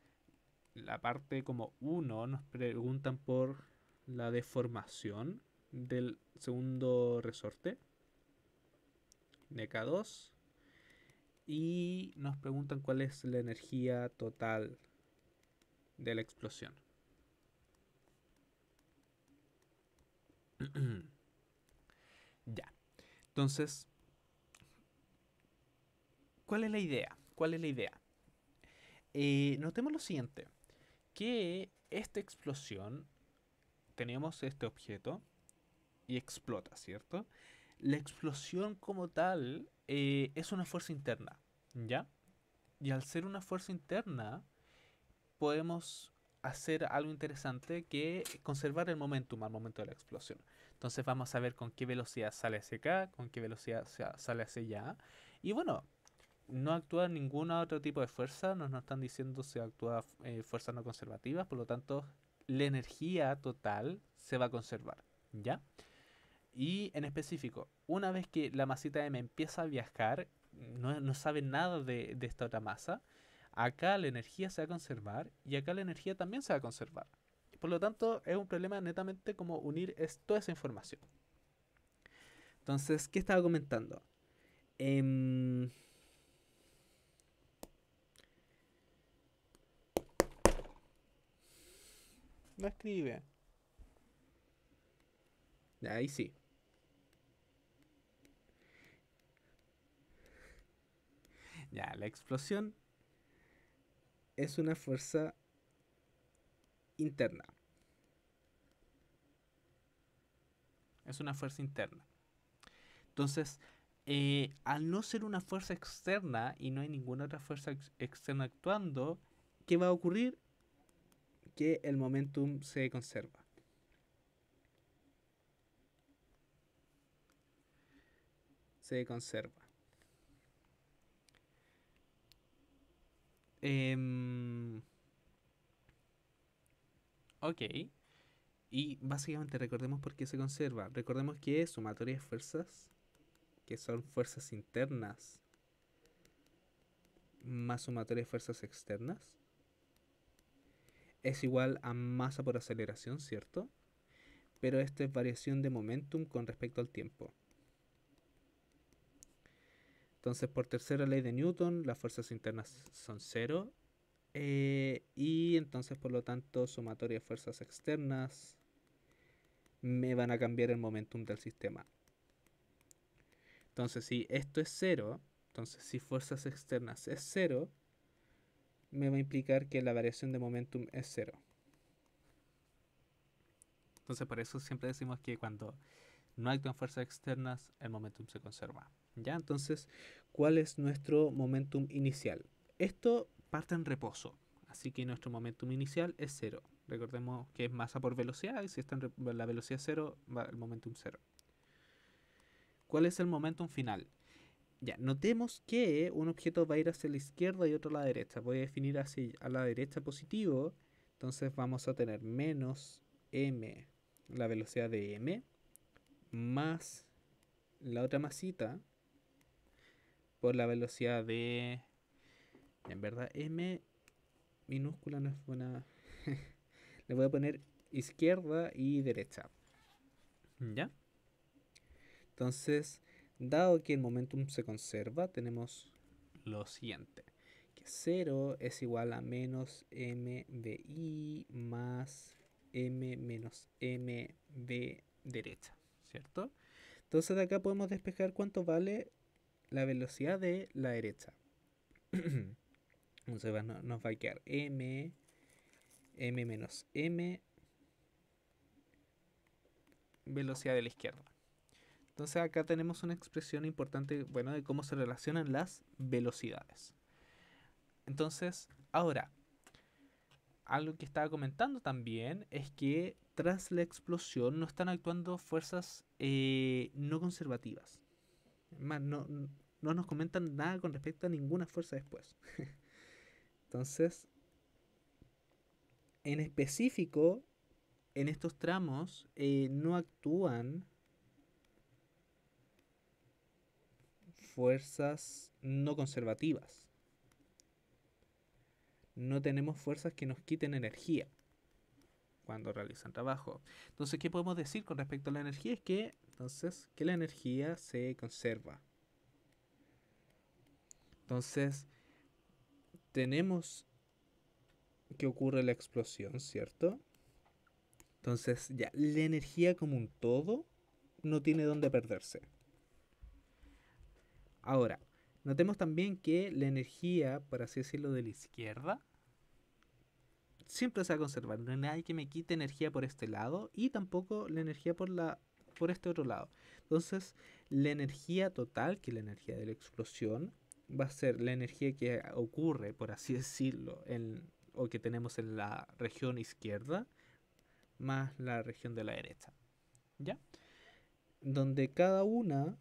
la parte como 1 nos preguntan por la deformación del segundo resorte de K2 y nos preguntan cuál es la energía total de la explosión. Ya. Entonces, ¿cuál es la idea? ¿Cuál es la idea? Notemos lo siguiente. que esta explosión, tenemos este objeto y explota, ¿cierto? La explosión como tal es una fuerza interna, ¿ya? Y al ser una fuerza interna, podemos hacer algo interesante que conservar el momentum al momento de la explosión. Entonces vamos a ver con qué velocidad sale hacia acá, con qué velocidad sale hacia allá. Y bueno, no actúa ningún otro tipo de fuerza, nos están diciendo si actúa fuerzas no conservativas, por lo tanto la energía total se va a conservar, ¿ya? Y en específico, una vez que la masita M empieza a viajar, no sabe nada de esta otra masa, acá la energía se va a conservar y acá la energía también se va a conservar. Por lo tanto, es un problema netamente como unir toda esa información. Entonces, ¿qué estaba comentando? Em, no escribe. Ahí sí. Ya, la explosión es una fuerza interna. Es una fuerza interna. Entonces, al no ser una fuerza externa y no hay ninguna otra fuerza externa actuando, ¿qué va a ocurrir? Que el momentum se conserva. Se conserva. Em, ok. Y básicamente recordemos por qué se conserva. Recordemos que sumatoria de fuerzas, que son fuerzas internas, más sumatoria de fuerzas externas, es igual a masa por aceleración, ¿cierto? Pero esto es variación de momentum con respecto al tiempo. Entonces, por tercera ley de Newton, las fuerzas internas son cero. Y entonces, por lo tanto, sumatoria de fuerzas externas me van a cambiar el momentum del sistema. Entonces, si esto es cero, entonces si fuerzas externas es cero, me va a implicar que la variación de momentum es cero. Entonces, por eso siempre decimos que cuando no actúan fuerzas externas, el momentum se conserva. ¿Ya? Entonces, ¿cuál es nuestro momentum inicial? Esto parte en reposo, así que nuestro momentum inicial es cero. Recordemos que es masa por velocidad y si está en la velocidad cero, va el momentum cero. ¿Cuál es el momentum final? Ya, notemos que un objeto va a ir hacia la izquierda y otro a la derecha. Voy a definir así a la derecha positivo, entonces vamos a tener menos m, la velocidad de m, más la otra masita por la velocidad de... En verdad, m minúscula no es buena. Le voy a poner izquierda y derecha. ¿Ya? Entonces, dado que el momentum se conserva, tenemos lo siguiente. Que 0 es igual a menos m de i más m menos m de derecha. ¿Cierto? Entonces de acá podemos despejar cuánto vale la velocidad de la derecha. Entonces nos va a quedar m menos m velocidad de la izquierda. Entonces acá tenemos una expresión importante, bueno, de cómo se relacionan las velocidades. Entonces, ahora, algo que estaba comentando también es que tras la explosión no están actuando fuerzas no conservativas. Más, no nos comentan nada con respecto a ninguna fuerza después. Entonces, en específico, en estos tramos no actúan fuerzas no conservativas. No tenemos fuerzas que nos quiten energía cuando realizan trabajo. Entonces, ¿qué podemos decir con respecto a la energía? Es que, entonces, que la energía se conserva. Entonces, tenemos que ocurre la explosión, ¿cierto? Entonces, ya, la energía como un todo no tiene dónde perderse. Ahora, notemos también que la energía, por así decirlo, de la izquierda siempre se va a conservar. No hay nada que me quite energía por este lado y tampoco la energía por este otro lado. Entonces, la energía total, que es la energía de la explosión, va a ser la energía que ocurre, por así decirlo, o que tenemos en la región izquierda, más la región de la derecha. ¿Ya? Donde cada una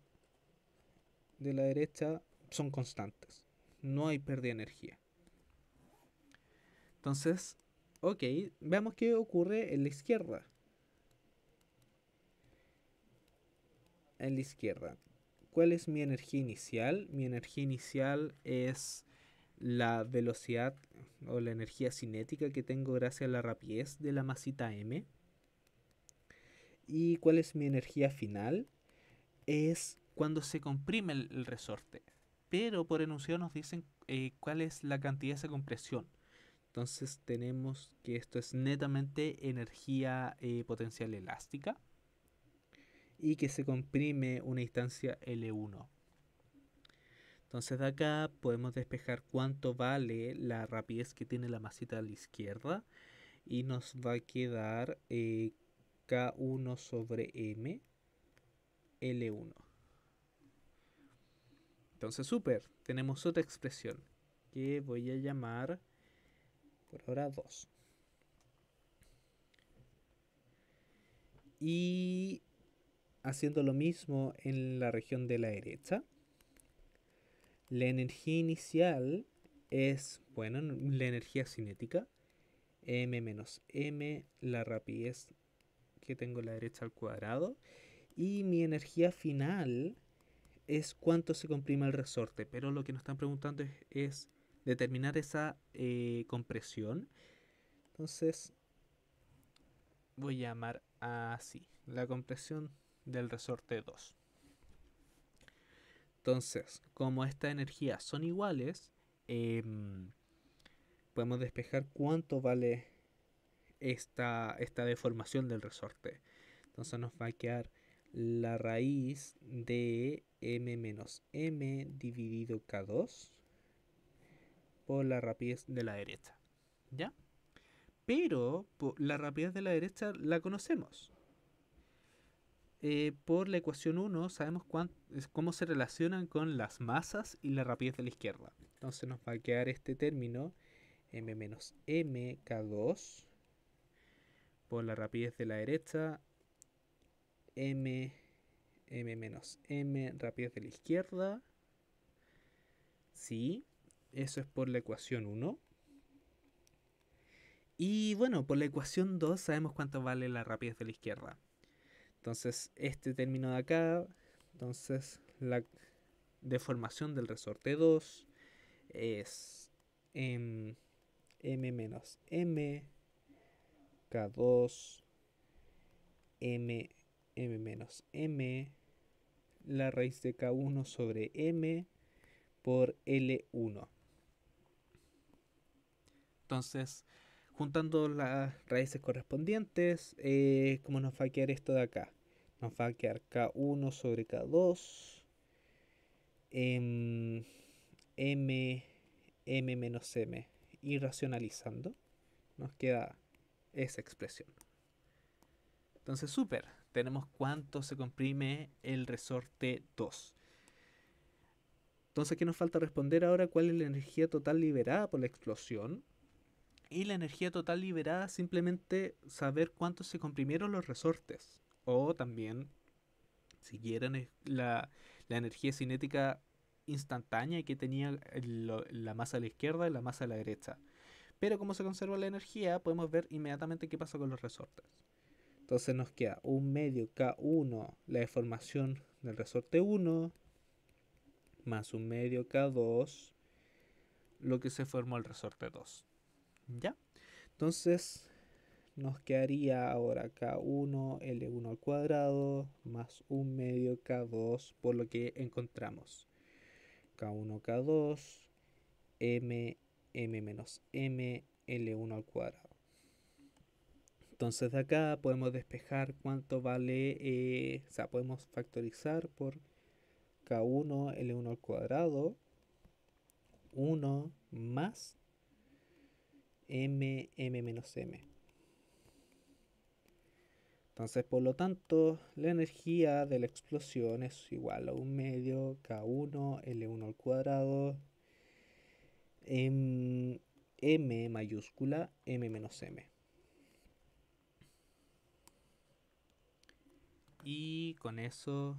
de la derecha son constantes. No hay pérdida de energía. Entonces, ok, veamos qué ocurre en la izquierda. En la izquierda, ¿cuál es mi energía inicial? Mi energía inicial es la velocidad o la energía cinética que tengo gracias a la rapidez de la masita m. ¿Y cuál es mi energía final? Es cuando se comprime el resorte. Pero por enunciado nos dicen cuál es la cantidad de esa compresión. Entonces tenemos que esto es netamente energía potencial elástica y que se comprime una instancia L1. Entonces de acá podemos despejar cuánto vale la rapidez que tiene la masita a la izquierda y nos va a quedar K1 sobre M L1. Entonces súper, tenemos otra expresión que voy a llamar por ahora 2. Y haciendo lo mismo en la región de la derecha, la energía inicial es, bueno, la energía cinética, m menos m, la rapidez que tengo a la derecha al cuadrado, y mi energía final es cuánto se comprime el resorte, pero lo que nos están preguntando es determinar esa compresión. Entonces voy a llamar así, la compresión del resorte 2. Entonces, como estas energías son iguales, podemos despejar cuánto vale esta deformación del resorte. Entonces nos va a quedar la raíz de m menos m dividido k2 por la rapidez de la derecha. ¿Ya? Pero la rapidez de la derecha la conocemos. Por la ecuación 1 sabemos cómo se relacionan con las masas y la rapidez de la izquierda. Entonces nos va a quedar este término m menos m k2 por la rapidez de la derecha m menos m rapidez de la izquierda. Sí, eso es por la ecuación 1. Y bueno, por la ecuación 2 sabemos cuánto vale la rapidez de la izquierda. Entonces, este término de acá, entonces la deformación del resorte 2 es m menos m k2 m menos m la raíz de k1 sobre m por L1. Entonces, juntando las raíces correspondientes, ¿cómo nos va a quedar esto de acá? Nos va a quedar K1 sobre K2, M menos M. Y racionalizando, nos queda esa expresión. Entonces, súper. Tenemos cuánto se comprime el resorte 2. Entonces, ¿qué nos falta responder ahora? ¿Cuál es la energía total liberada por la explosión? Y la energía total liberada, simplemente saber cuánto se comprimieron los resortes. O también, si quieren, la energía cinética instantánea que tenía la masa a la izquierda y la masa a la derecha. Pero como se conserva la energía, podemos ver inmediatamente qué pasa con los resortes. Entonces nos queda un medio K1, la deformación del resorte 1, más un medio K2, lo que se formó el resorte 2. ¿Ya? Entonces nos quedaría ahora K1 L1 al cuadrado más un medio K2 por lo que encontramos. K1 K2 M menos M L1 al cuadrado. Entonces de acá podemos despejar cuánto vale, o sea, podemos factorizar por K1 L1 al cuadrado 1 más m menos m. Entonces, por lo tanto, la energía de la explosión es igual a 1/2 K1 L1 al cuadrado m mayúscula m menos m. Y con eso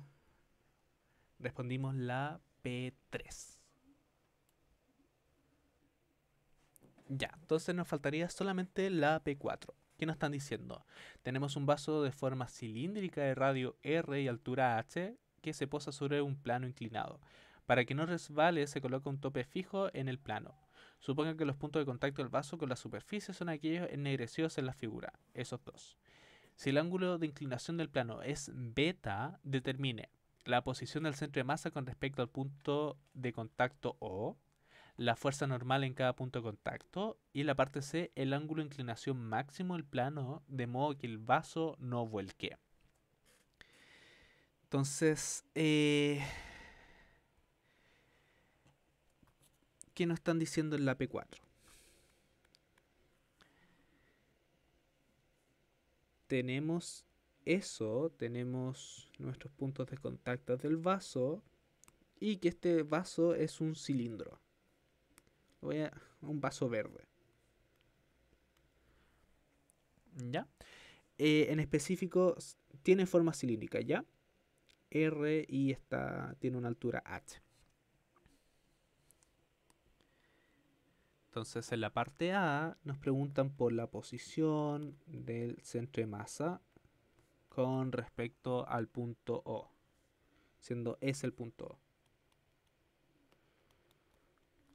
respondimos la P3. Ya, entonces nos faltaría solamente la P4. ¿Qué nos están diciendo? Tenemos un vaso de forma cilíndrica de radio R y altura h que se posa sobre un plano inclinado. Para que no resbale se coloca un tope fijo en el plano. Suponga que los puntos de contacto del vaso con la superficie son aquellos ennegrecidos en la figura, esos dos. Si el ángulo de inclinación del plano es beta, determine la posición del centro de masa con respecto al punto de contacto O, la fuerza normal en cada punto de contacto, y la parte C, el ángulo de inclinación máximo del plano, de modo que el vaso no vuelque. Entonces, ¿qué nos están diciendo en la P4? Tenemos eso, tenemos nuestros puntos de contacto del vaso, y que este vaso es un cilindro. Un vaso verde. ¿Ya? En específico, tiene forma cilíndrica, ¿ya? R y tiene una altura h. Entonces, en la parte A nos preguntan por la posición del centro de masa con respecto al punto O, siendo ese el punto O.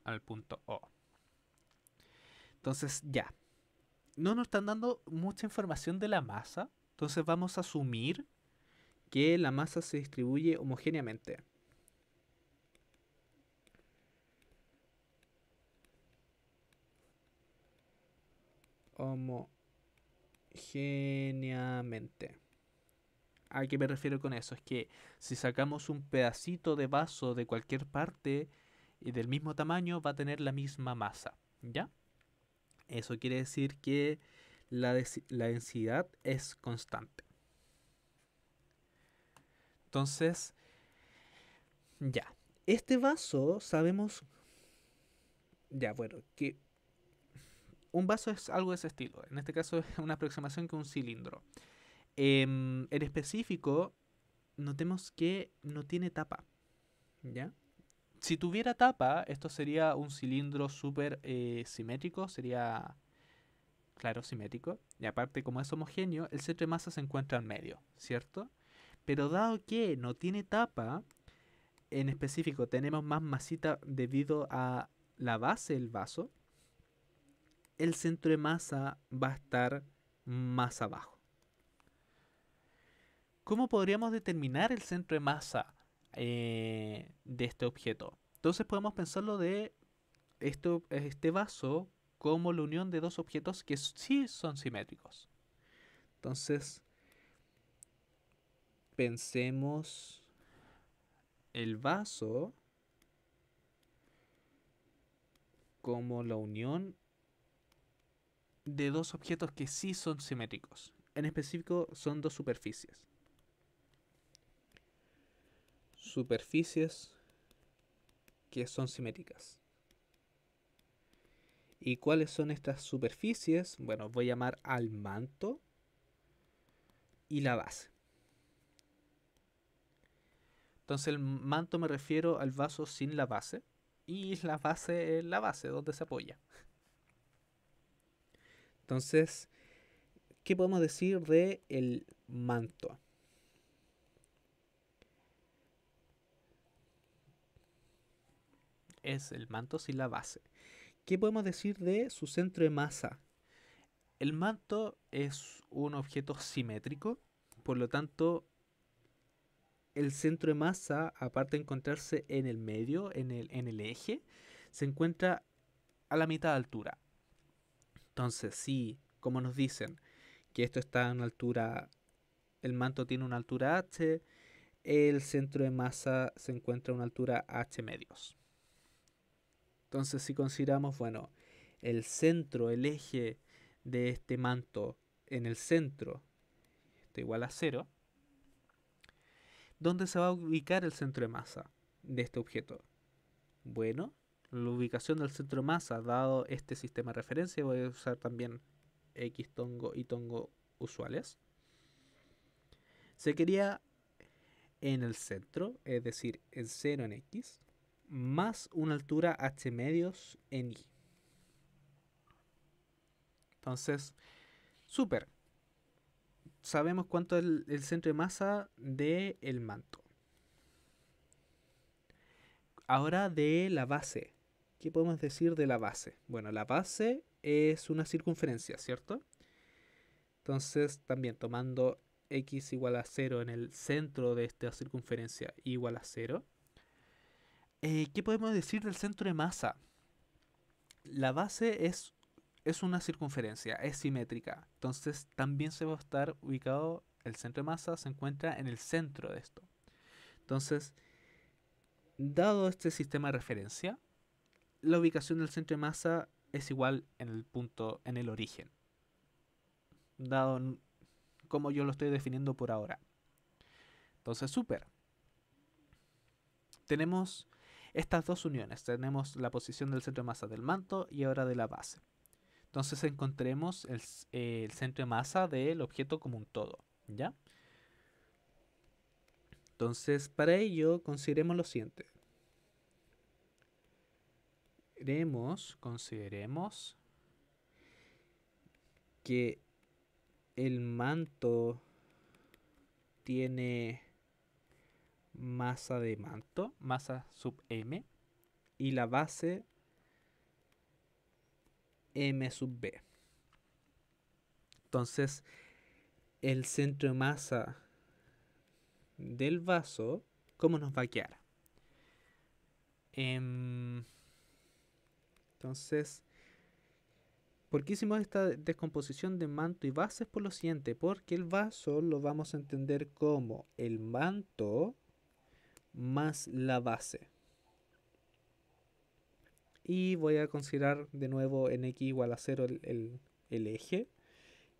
Al punto O. Entonces, ya. No nos están dando mucha información de la masa. Entonces vamos a asumir que la masa se distribuye homogéneamente. Homogéneamente. ¿A qué me refiero con eso? Es que si sacamos un pedacito de vaso de cualquier parte y del mismo tamaño, va a tener la misma masa. ¿Ya? Eso quiere decir que la densidad es constante. Entonces, ya. Este vaso sabemos. Ya, bueno, que un vaso es algo de ese estilo. En este caso es una aproximación que un cilindro. En específico, notemos que no tiene tapa. ¿Ya? Si tuviera tapa, esto sería un cilindro súper simétrico. Sería, claro, simétrico. Y aparte, como es homogéneo, el centro de masa se encuentra en medio, ¿cierto? Pero dado que no tiene tapa, en específico tenemos más masita debido a la base del vaso, el centro de masa va a estar más abajo. ¿Cómo podríamos determinar el centro de masa de este objeto? Entonces podemos pensarlo de este vaso como la unión de dos objetos que sí son simétricos. Entonces, pensemos el vaso como la unión de dos objetos que sí son simétricos. En específico, son dos superficies. Superficies que son simétricas. ¿Y cuáles son estas superficies? Bueno, voy a llamar al manto y la base. Entonces el manto me refiero al vaso sin la base y la base es la base donde se apoya. Entonces, ¿qué podemos decir de el manto? Es el manto sin la base. ¿Qué podemos decir de su centro de masa? El manto es un objeto simétrico, por lo tanto, el centro de masa, aparte de encontrarse en el medio, en el eje, se encuentra a la mitad de altura. Entonces, si, como nos dicen, que esto está en altura, el manto tiene una altura h, el centro de masa se encuentra a una altura h medios. Entonces, si consideramos, bueno, el centro, el eje de este manto en el centro, esto igual a 0, ¿dónde se va a ubicar el centro de masa de este objeto? Bueno, la ubicación del centro de masa, dado este sistema de referencia, voy a usar también X tongo y tongo usuales. Se quería en el centro, es decir, en 0 en X, más una altura h medios en Y. Entonces, súper. Sabemos cuánto es el centro de masa del manto. Ahora de la base. ¿Qué podemos decir de la base? Bueno, la base es una circunferencia, ¿cierto? Entonces, también tomando x igual a 0 en el centro de esta circunferencia igual a 0. ¿Qué podemos decir del centro de masa? La base es una circunferencia, es simétrica. Entonces, también se va a estar ubicado, el centro de masa se encuentra en el centro de esto. Entonces, dado este sistema de referencia, la ubicación del centro de masa es igual en el punto, en el origen, dado como yo lo estoy definiendo por ahora. Entonces, súper. Tenemos estas dos uniones. Tenemos la posición del centro de masa del manto y ahora de la base. Entonces encontremos el centro de masa del objeto como un todo, ¿ya? Entonces, para ello, consideremos lo siguiente. Consideremos que el manto tiene masa de manto, masa sub m, y la base m sub b. Entonces, el centro de masa del vaso, ¿cómo nos va a quedar? Entonces, ¿por qué hicimos esta descomposición de manto y base? Es por lo siguiente, porque el vaso lo vamos a entender como el manto más la base. Y voy a considerar de nuevo en x igual a 0 el eje,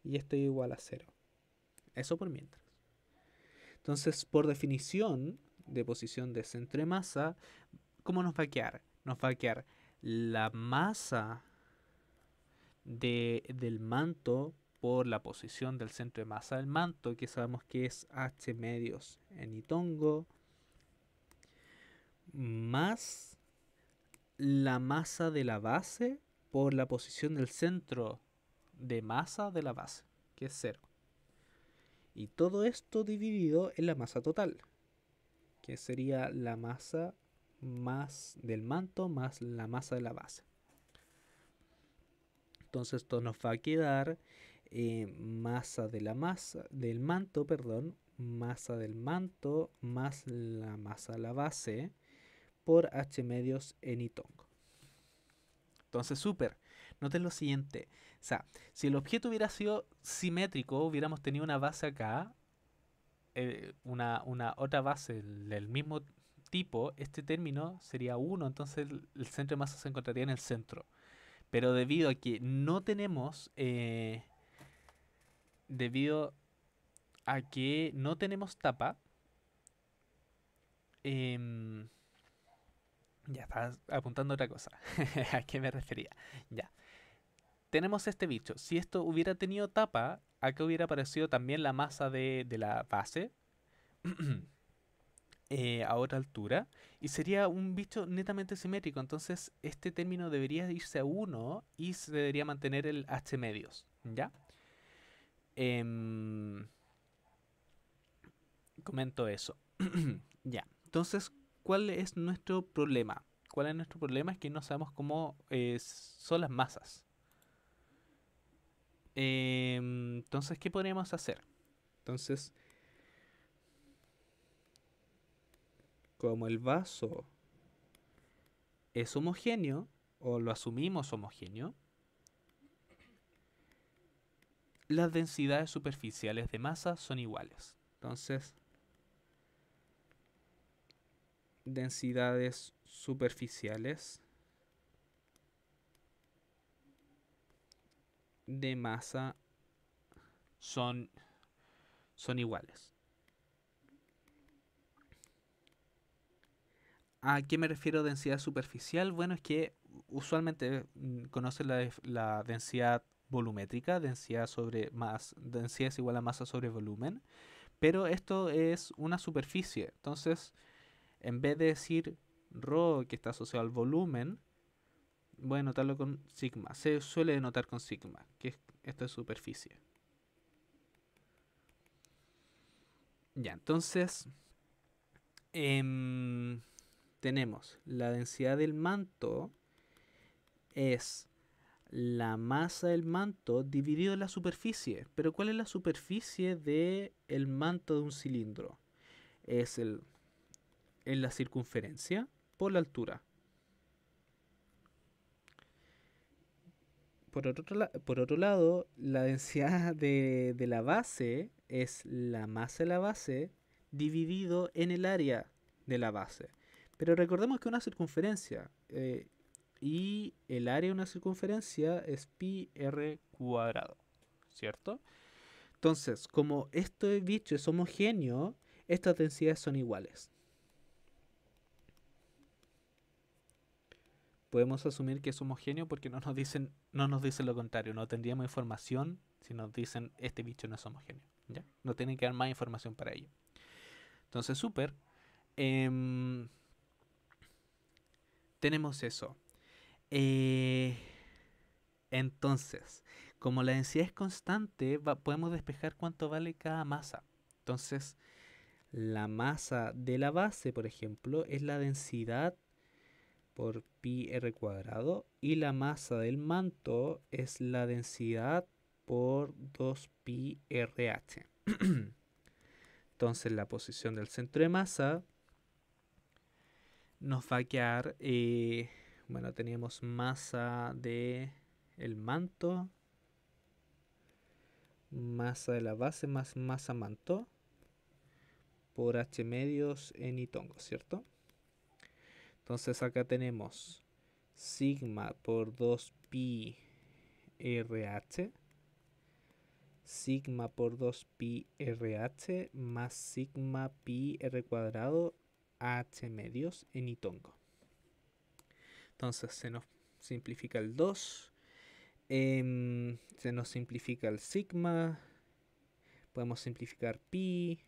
y esto igual a 0. Eso por mientras. Entonces, por definición de posición de centro de masa, ¿cómo nos va a quedar? Nos va a quedar la masa del manto por la posición del centro de masa del manto, que sabemos que es h medios en itongo, más la masa de la base por la posición del centro de masa de la base, que es 0. Y todo esto dividido en la masa total, que sería la masa más del manto más la masa de la base. Entonces esto nos va a quedar masa de la masa del manto, perdón, masa del manto más la masa de la base por h medios en itongo. Entonces, súper. Noten lo siguiente. O sea, si el objeto hubiera sido simétrico, hubiéramos tenido una base acá, una otra base del mismo tipo, este término sería 1, entonces el centro de masa se encontraría en el centro. Pero debido a que no tenemos, debido a que no tenemos tapa, em, ya estaba apuntando otra cosa. ¿A qué me refería? Ya. Tenemos este bicho. Si esto hubiera tenido tapa, acá hubiera aparecido también la masa de la base a otra altura y sería un bicho netamente simétrico. Entonces este término debería irse a 1 y se debería mantener el h medios. ¿Ya? Em, comento eso. Ya. Entonces, ¿cuál es nuestro problema? ¿Cuál es nuestro problema? Es que no sabemos cómo son las masas. Entonces, ¿qué podríamos hacer? Entonces, como el vaso es homogéneo, o lo asumimos homogéneo, las densidades superficiales de masa son iguales. Entonces, densidades superficiales de masa son, son iguales. ¿A qué me refiero densidad superficial? Bueno, es que usualmente conocen la densidad volumétrica, densidad es igual a masa sobre volumen, pero esto es una superficie. Entonces, en vez de decir ρ que está asociado al volumen, voy a notarlo con sigma. Se suele denotar con sigma, esto es superficie. Ya, entonces tenemos la densidad del manto es la masa del manto dividido en la superficie. Pero ¿cuál es la superficie del manto de un cilindro? Es en la circunferencia por la altura. Por otro lado, la densidad de la base es la masa de la base dividido en el área de la base. Pero recordemos que una circunferencia y el área de una circunferencia es pi r cuadrado, ¿cierto? Entonces, como este bicho es homogéneo, estas densidades son iguales. Podemos asumir que es homogéneo porque no nos dicen lo contrario. No tendríamos información si nos dicen este bicho no es homogéneo. ¿Ya? No tienen que dar más información para ello. Entonces, súper. em, tenemos eso. Eh, entonces, como la densidad es constante, podemos despejar cuánto vale cada masa. Entonces, la masa de la base, por ejemplo, es la densidad por pi r cuadrado y la masa del manto es la densidad por 2 pi RH. Entonces la posición del centro de masa nos va a quedar, bueno, teníamos masa de el manto, masa de la base más masa manto por H medios en y tongo, ¿cierto? Entonces acá tenemos sigma por 2 pi RH, sigma por 2 pi RH más sigma pi r cuadrado h medios en y tongo. Entonces se nos simplifica el 2, se nos simplifica el sigma, podemos simplificar pi,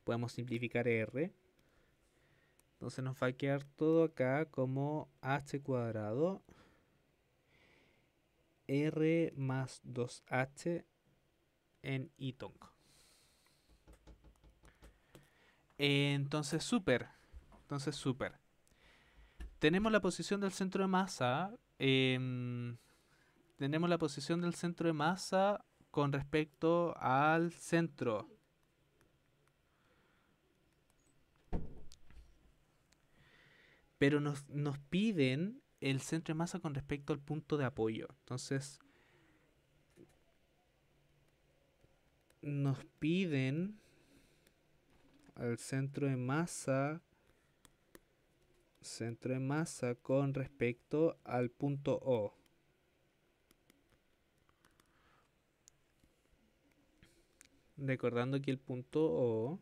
podemos simplificar r. Entonces nos va a quedar todo acá como h cuadrado r más 2h en y tongo. Entonces, súper. Entonces, súper. Tenemos la posición del centro de masa. Tenemos la posición del centro de masa con respecto al centro. Pero nos piden el centro de masa con respecto al punto de apoyo. Entonces, nos piden al centro de masa con respecto al punto O. Recordando que el punto O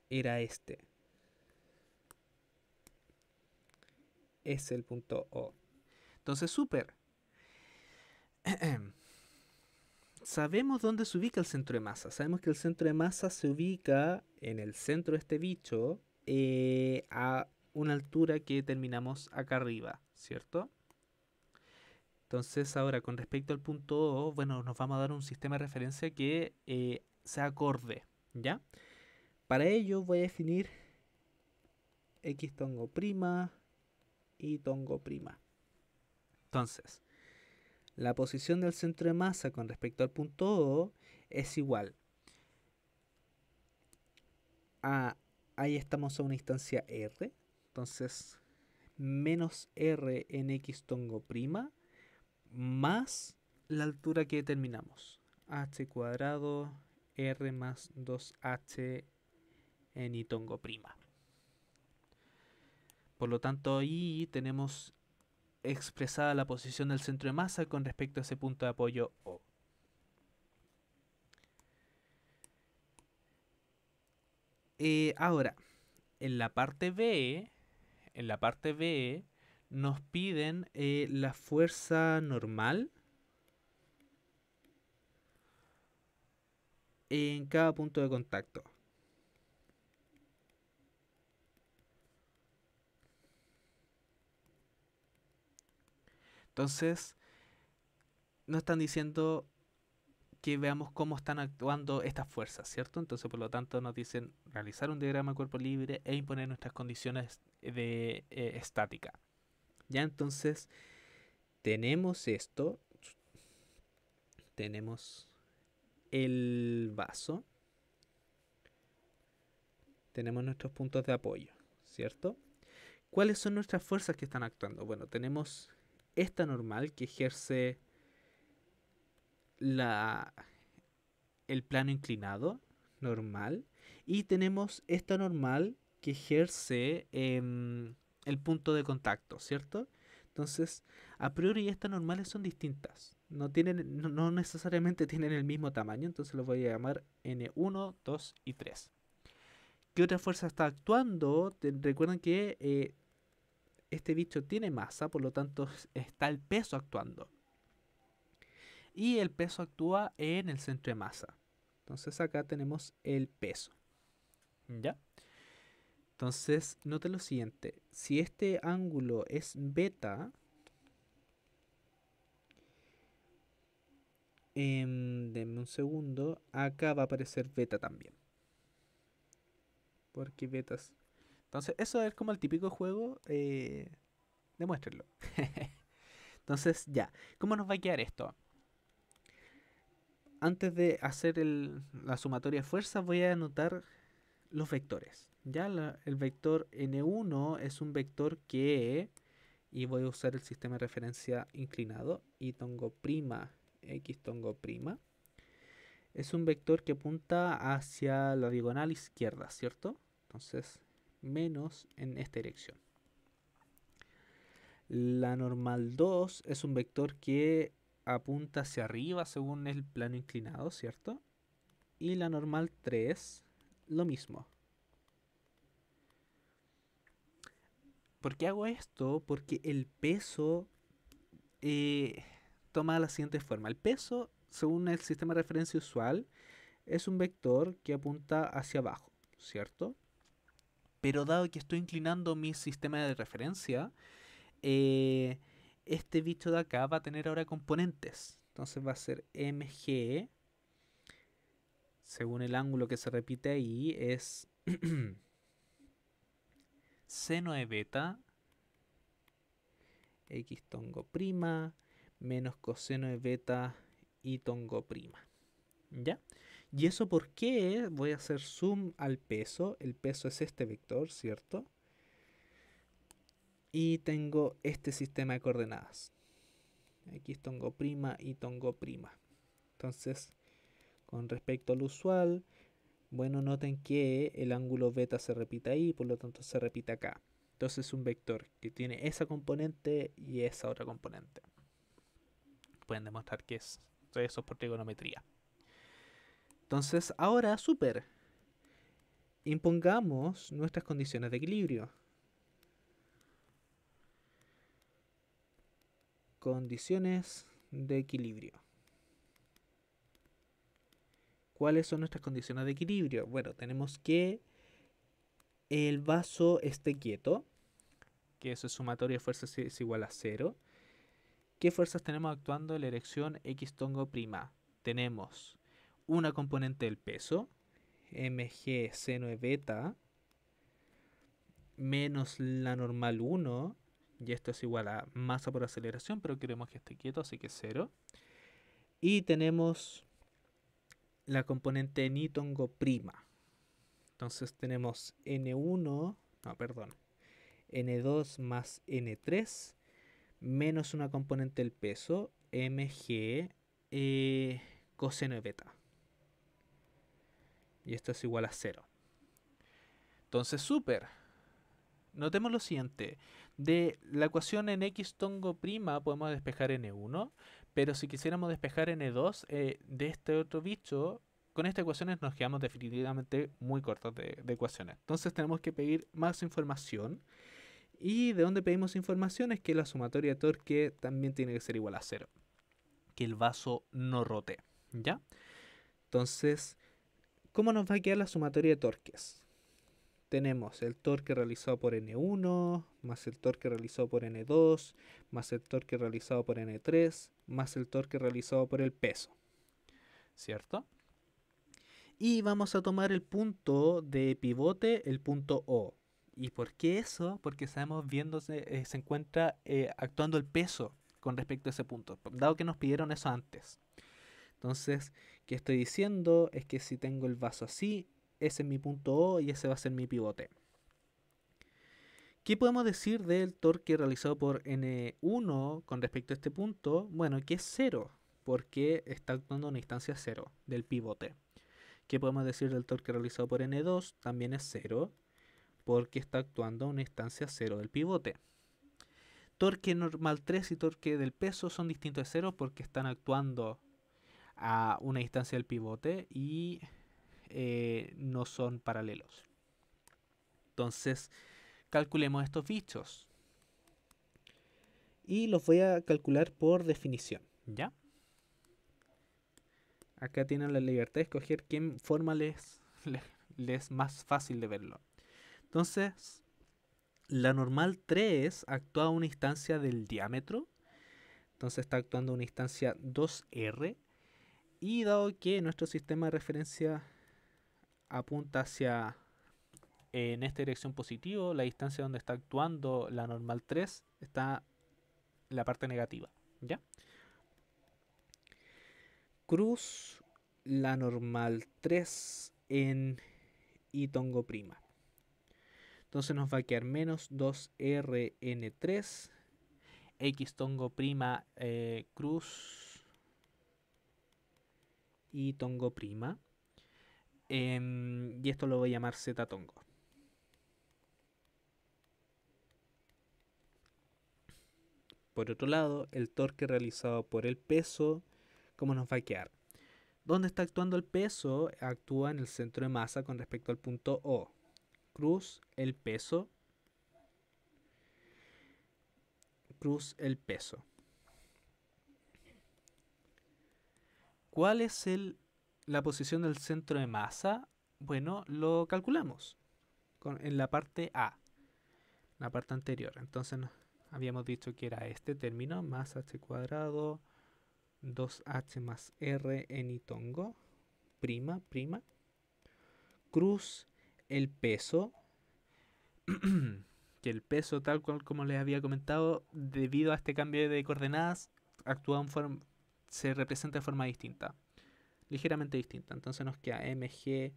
era este. Es el punto O. Entonces, súper. Sabemos dónde se ubica el centro de masa. Sabemos que el centro de masa se ubica en el centro de este bicho a una altura que terminamos acá arriba, ¿cierto? Entonces ahora con respecto al punto O, bueno, nos vamos a dar un sistema de referencia que sea acorde, ¿ya? Para ello voy a definir x tongo prima y tongo prima. Entonces, la posición del centro de masa con respecto al punto O es igual a, ahí estamos a una instancia R, entonces menos R en x tongo prima más la altura que determinamos, h cuadrado R más 2h en y tongo prima. Por lo tanto ahí tenemos expresada la posición del centro de masa con respecto a ese punto de apoyo O. Ahora, en la parte B, nos piden la fuerza normal en cada punto de contacto. Entonces, nos están diciendo que veamos cómo están actuando estas fuerzas, ¿cierto? Entonces, por lo tanto, nos dicen realizar un diagrama de cuerpo libre e imponer nuestras condiciones de estática. Ya, entonces, tenemos esto, tenemos el vaso, tenemos nuestros puntos de apoyo, ¿cierto? ¿Cuáles son nuestras fuerzas que están actuando? Bueno, tenemos esta normal que ejerce la, el plano inclinado, normal, y tenemos esta normal que ejerce el punto de contacto, ¿cierto? Entonces, a priori estas normales son distintas, no necesariamente tienen el mismo tamaño, entonces los voy a llamar N1, 2 y 3. ¿Qué otra fuerza está actuando? Recuerden que este bicho tiene masa, por lo tanto está el peso actuando. Y el peso actúa en el centro de masa. Entonces acá tenemos el peso. ¿Ya? Entonces, note lo siguiente. Si este ángulo es beta, denme un segundo, acá va a aparecer beta también. Porque betas... Entonces, eso es como el típico juego. Demuéstrenlo. Entonces, ya. ¿Cómo nos va a quedar esto? Antes de hacer la sumatoria de fuerzas, voy a anotar los vectores. Ya el vector n1 es un vector que, y voy a usar el sistema de referencia inclinado, y tongo prima, x tongo prima, es un vector que apunta hacia la diagonal izquierda, ¿cierto? Entonces, menos en esta dirección. La normal 2 es un vector que apunta hacia arriba según el plano inclinado, ¿cierto? Y la normal 3, lo mismo. ¿Por qué hago esto? Porque el peso toma la siguiente forma. El peso, según el sistema de referencia usual, es un vector que apunta hacia abajo, ¿cierto? Pero dado que estoy inclinando mi sistema de referencia, eh, este bicho de acá va a tener ahora componentes. Entonces va a ser mg, según el ángulo que se repite ahí, es seno de beta x tongo prima menos coseno de beta y tongo prima. ¿Ya? ¿Y eso por qué? Voy a hacer zoom al peso. El peso es este vector, ¿cierto? Y tengo este sistema de coordenadas. X tongo prima y tongo prima. Entonces, con respecto al usual, bueno, noten que el ángulo beta se repite ahí, por lo tanto se repite acá. Entonces es un vector que tiene esa componente y esa otra componente. Pueden demostrar que es eso por trigonometría. Entonces, ahora, súper. Impongamos nuestras condiciones de equilibrio. Condiciones de equilibrio. ¿Cuáles son nuestras condiciones de equilibrio? Bueno, tenemos que el vaso esté quieto, que eso es sumatoria de fuerzas es igual a 0. ¿Qué fuerzas tenemos actuando en la dirección x tongo prima? Tenemos una componente del peso, mg seno de beta, menos la normal 1, y esto es igual a masa por aceleración, pero queremos que esté quieto, así que 0. Y tenemos la componente ni tongo prima. Entonces tenemos N2 más N3 menos una componente del peso, mg coseno de beta. Y esto es igual a 0. Entonces, súper. Notemos lo siguiente. De la ecuación en x tongo prima podemos despejar n1, pero si quisiéramos despejar n2 de este otro bicho, con estas ecuaciones nos quedamos definitivamente muy cortos de ecuaciones. Entonces tenemos que pedir más información. ¿Y de dónde pedimos información? Es que la sumatoria de torque también tiene que ser igual a 0. Que el vaso no rote. ¿Ya? Entonces, ¿cómo nos va a quedar la sumatoria de torques? Tenemos el torque realizado por N1, más el torque realizado por N2, más el torque realizado por N3, más el torque realizado por el peso. ¿Cierto? Y vamos a tomar el punto de pivote, el punto O. ¿Y por qué eso? Porque sabemos viéndose, se encuentra actuando el peso con respecto a ese punto, dado que nos pidieron eso antes. Entonces, ¿qué estoy diciendo? Es que si tengo el vaso así, ese es mi punto O y ese va a ser mi pivote. ¿Qué podemos decir del torque realizado por N1 con respecto a este punto? Bueno, que es 0, porque está actuando a una instancia 0 del pivote. ¿Qué podemos decir del torque realizado por N2? También es 0, porque está actuando a una instancia 0 del pivote. Torque normal 3 y torque del peso son distintos de 0 porque están actuando a una distancia del pivote y no son paralelos. Entonces, calculemos estos bichos. Y los voy a calcular por definición. ¿Ya? Acá tienen la libertad de escoger qué forma les es más fácil de verlo. Entonces, la normal 3 actúa a una instancia del diámetro. Entonces está actuando a una instancia 2R. Y dado que nuestro sistema de referencia apunta hacia en esta dirección positivo, la distancia donde está actuando la normal 3 está en la parte negativa. ¿Ya? Cruz la normal 3 en y tongo prima. Entonces nos va a quedar menos 2RN3 X tongo prima cruz y tongo prima. Y esto lo voy a llamar Z tongo. Por otro lado, el torque realizado por el peso, ¿cómo nos va a quedar? ¿Dónde está actuando el peso? Actúa en el centro de masa con respecto al punto O. Cruz el peso. Cruz el peso. ¿Cuál es la posición del centro de masa? Bueno, lo calculamos en la parte A, la parte anterior. Entonces habíamos dicho que era este término, más h cuadrado, 2h más r en y tongo, prima, prima. Cruz el peso, que el peso tal cual como les había comentado, debido a este cambio de coordenadas, se representa de forma distinta, ligeramente distinta. Entonces nos queda mg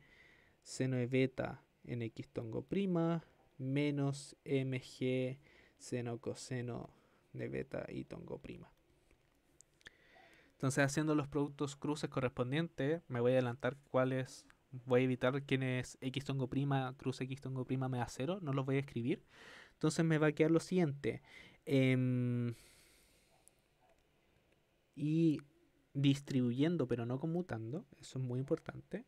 seno de beta en x tongo prima menos mg seno coseno de beta y tongo prima. Entonces, haciendo los productos cruces correspondientes, me voy a adelantar cuáles. Voy a evitar quienes x tongo prima, cruz x tongo prima me da 0. No los voy a escribir. Entonces me va a quedar lo siguiente. Y distribuyendo, pero no conmutando. Eso es muy importante.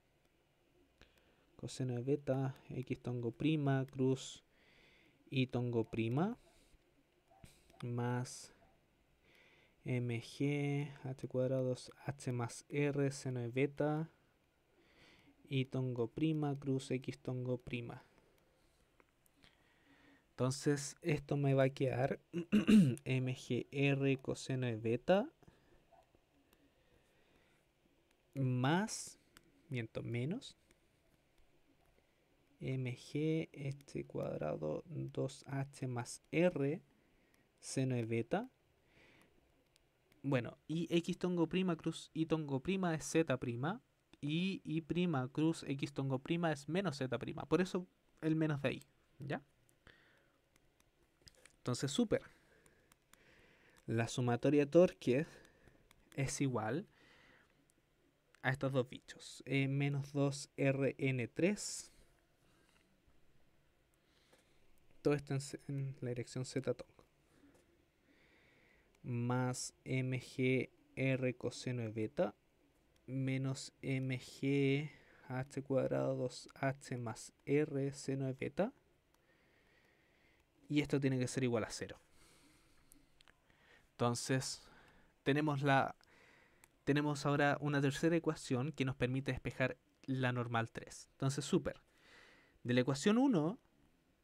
Coseno de beta, x tongo prima, cruz y tongo prima. Más mg h cuadrado h más r seno de beta y tongo prima cruz x tongo prima. Entonces esto me va a quedar mgr coseno de beta más, menos mg h cuadrado 2h más r seno de beta. Bueno, y x tongo prima cruz y tongo prima es z prima. Y prima cruz x tongo prima es menos z prima. Por eso el menos de ahí. ¿Ya? Entonces, súper. La sumatoria de torques es igual a estos dos bichos. Menos 2rn3 todo esto en la dirección z tongo, más mg r coseno de beta menos mg h cuadrado 2h más r seno de beta, y esto tiene que ser igual a 0. Entonces tenemos ahora una tercera ecuación que nos permite despejar la normal 3. Entonces, súper. De la ecuación 1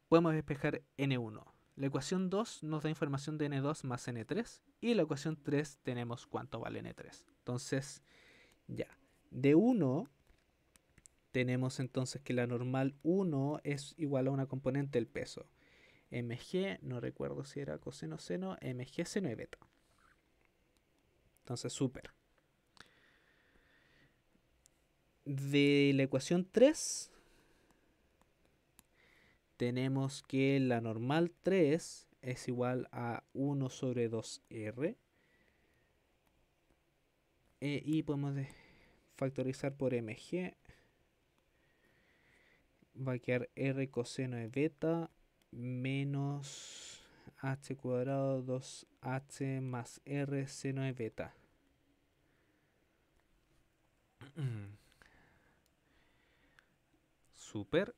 podemos despejar n1. La ecuación 2 nos da información de n2 más n3. Y la ecuación 3 tenemos cuánto vale n3. Entonces, ya. De 1 tenemos entonces que la normal 1 es igual a una componente del peso. mg, no recuerdo si era coseno seno, mg seno de beta. Entonces, súper. De la ecuación 3 tenemos que la normal 3 es igual a 1 sobre 2r. Y podemos factorizar por mg. Va a quedar r coseno de beta menos h cuadrado 2h más r seno de beta. Super.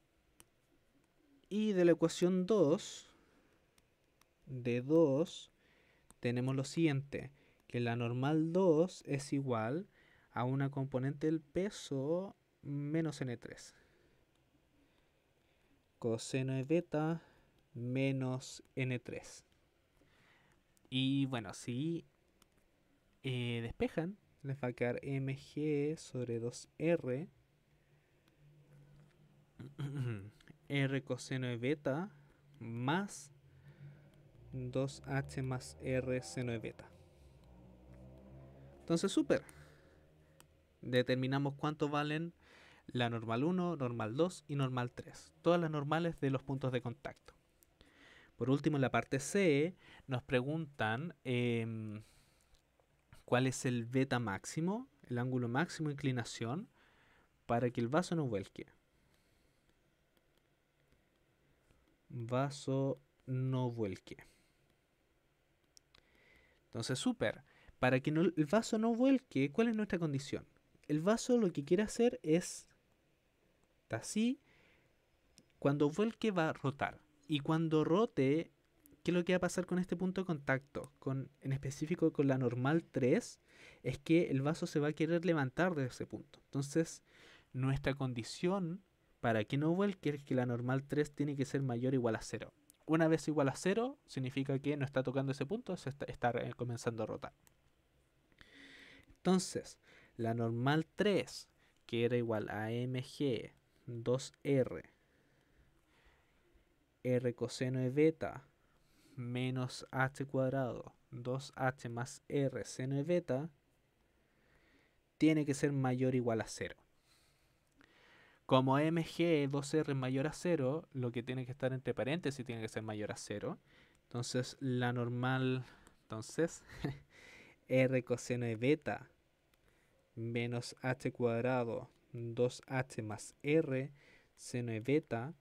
Y de la ecuación 2, de 2, tenemos lo siguiente, que la normal 2 es igual a una componente del peso menos n3. Coseno de beta menos n3. Y bueno, si despejan, les va a quedar mg sobre 2r r coseno de beta más 2h más r seno de beta. Entonces, súper. Determinamos cuánto valen la normal 1, normal 2 y normal 3. Todas las normales de los puntos de contacto. Por último, en la parte C nos preguntan cuál es el beta máximo, el ángulo máximo de inclinación, para que el vaso no vuelque. Vaso no vuelque. Entonces, súper. Para que el vaso no vuelque, ¿cuál es nuestra condición? El vaso lo que quiere hacer es, está así, cuando vuelque va a rotar. Y cuando rote, ¿qué es lo que va a pasar con este punto de contacto? En específico con la normal 3, es que el vaso se va a querer levantar de ese punto. Entonces, nuestra condición para que no vuelque es que la normal 3 tiene que ser mayor o igual a 0. Una vez igual a 0, significa que no está tocando ese punto, se está comenzando a rotar. Entonces, la normal 3, que era igual a mg 2r r coseno de beta menos h cuadrado 2h más r seno de beta, tiene que ser mayor o igual a 0. Como mg 2r es mayor a 0, lo que tiene que estar entre paréntesis tiene que ser mayor a 0. Entonces la normal, entonces r coseno de beta menos h cuadrado 2h más r seno de beta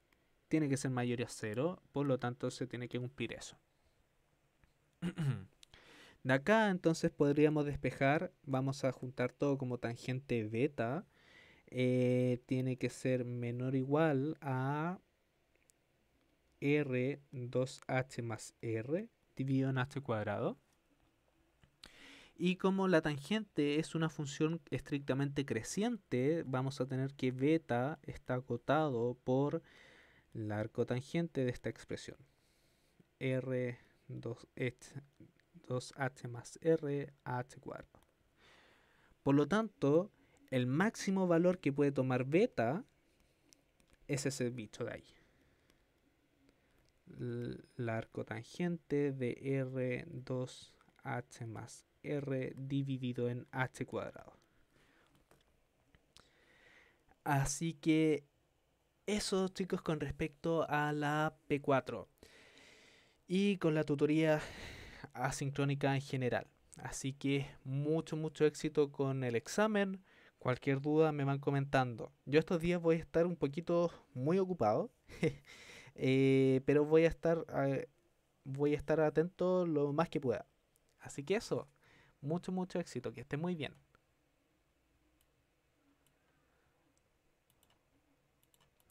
tiene que ser mayor a 0, por lo tanto se tiene que cumplir eso. De acá entonces podríamos despejar, vamos a juntar todo como tangente beta, tiene que ser menor o igual a r 2h más r dividido en h cuadrado. Y como la tangente es una función estrictamente creciente, vamos a tener que beta está acotado por la arcotangente de esta expresión. R 2h más r a h cuadrado. Por lo tanto, el máximo valor que puede tomar beta es ese bicho de ahí. La arcotangente de r 2h más r dividido en h cuadrado. Así que eso, chicos, con respecto a la P4 y con la tutoría asincrónica en general. Así que mucho éxito con el examen. Cualquier duda me van comentando. Yo estos días voy a estar un poquito muy ocupado. Pero voy a estar atento lo más que pueda. Así que eso, mucho, mucho éxito, que esté muy bien.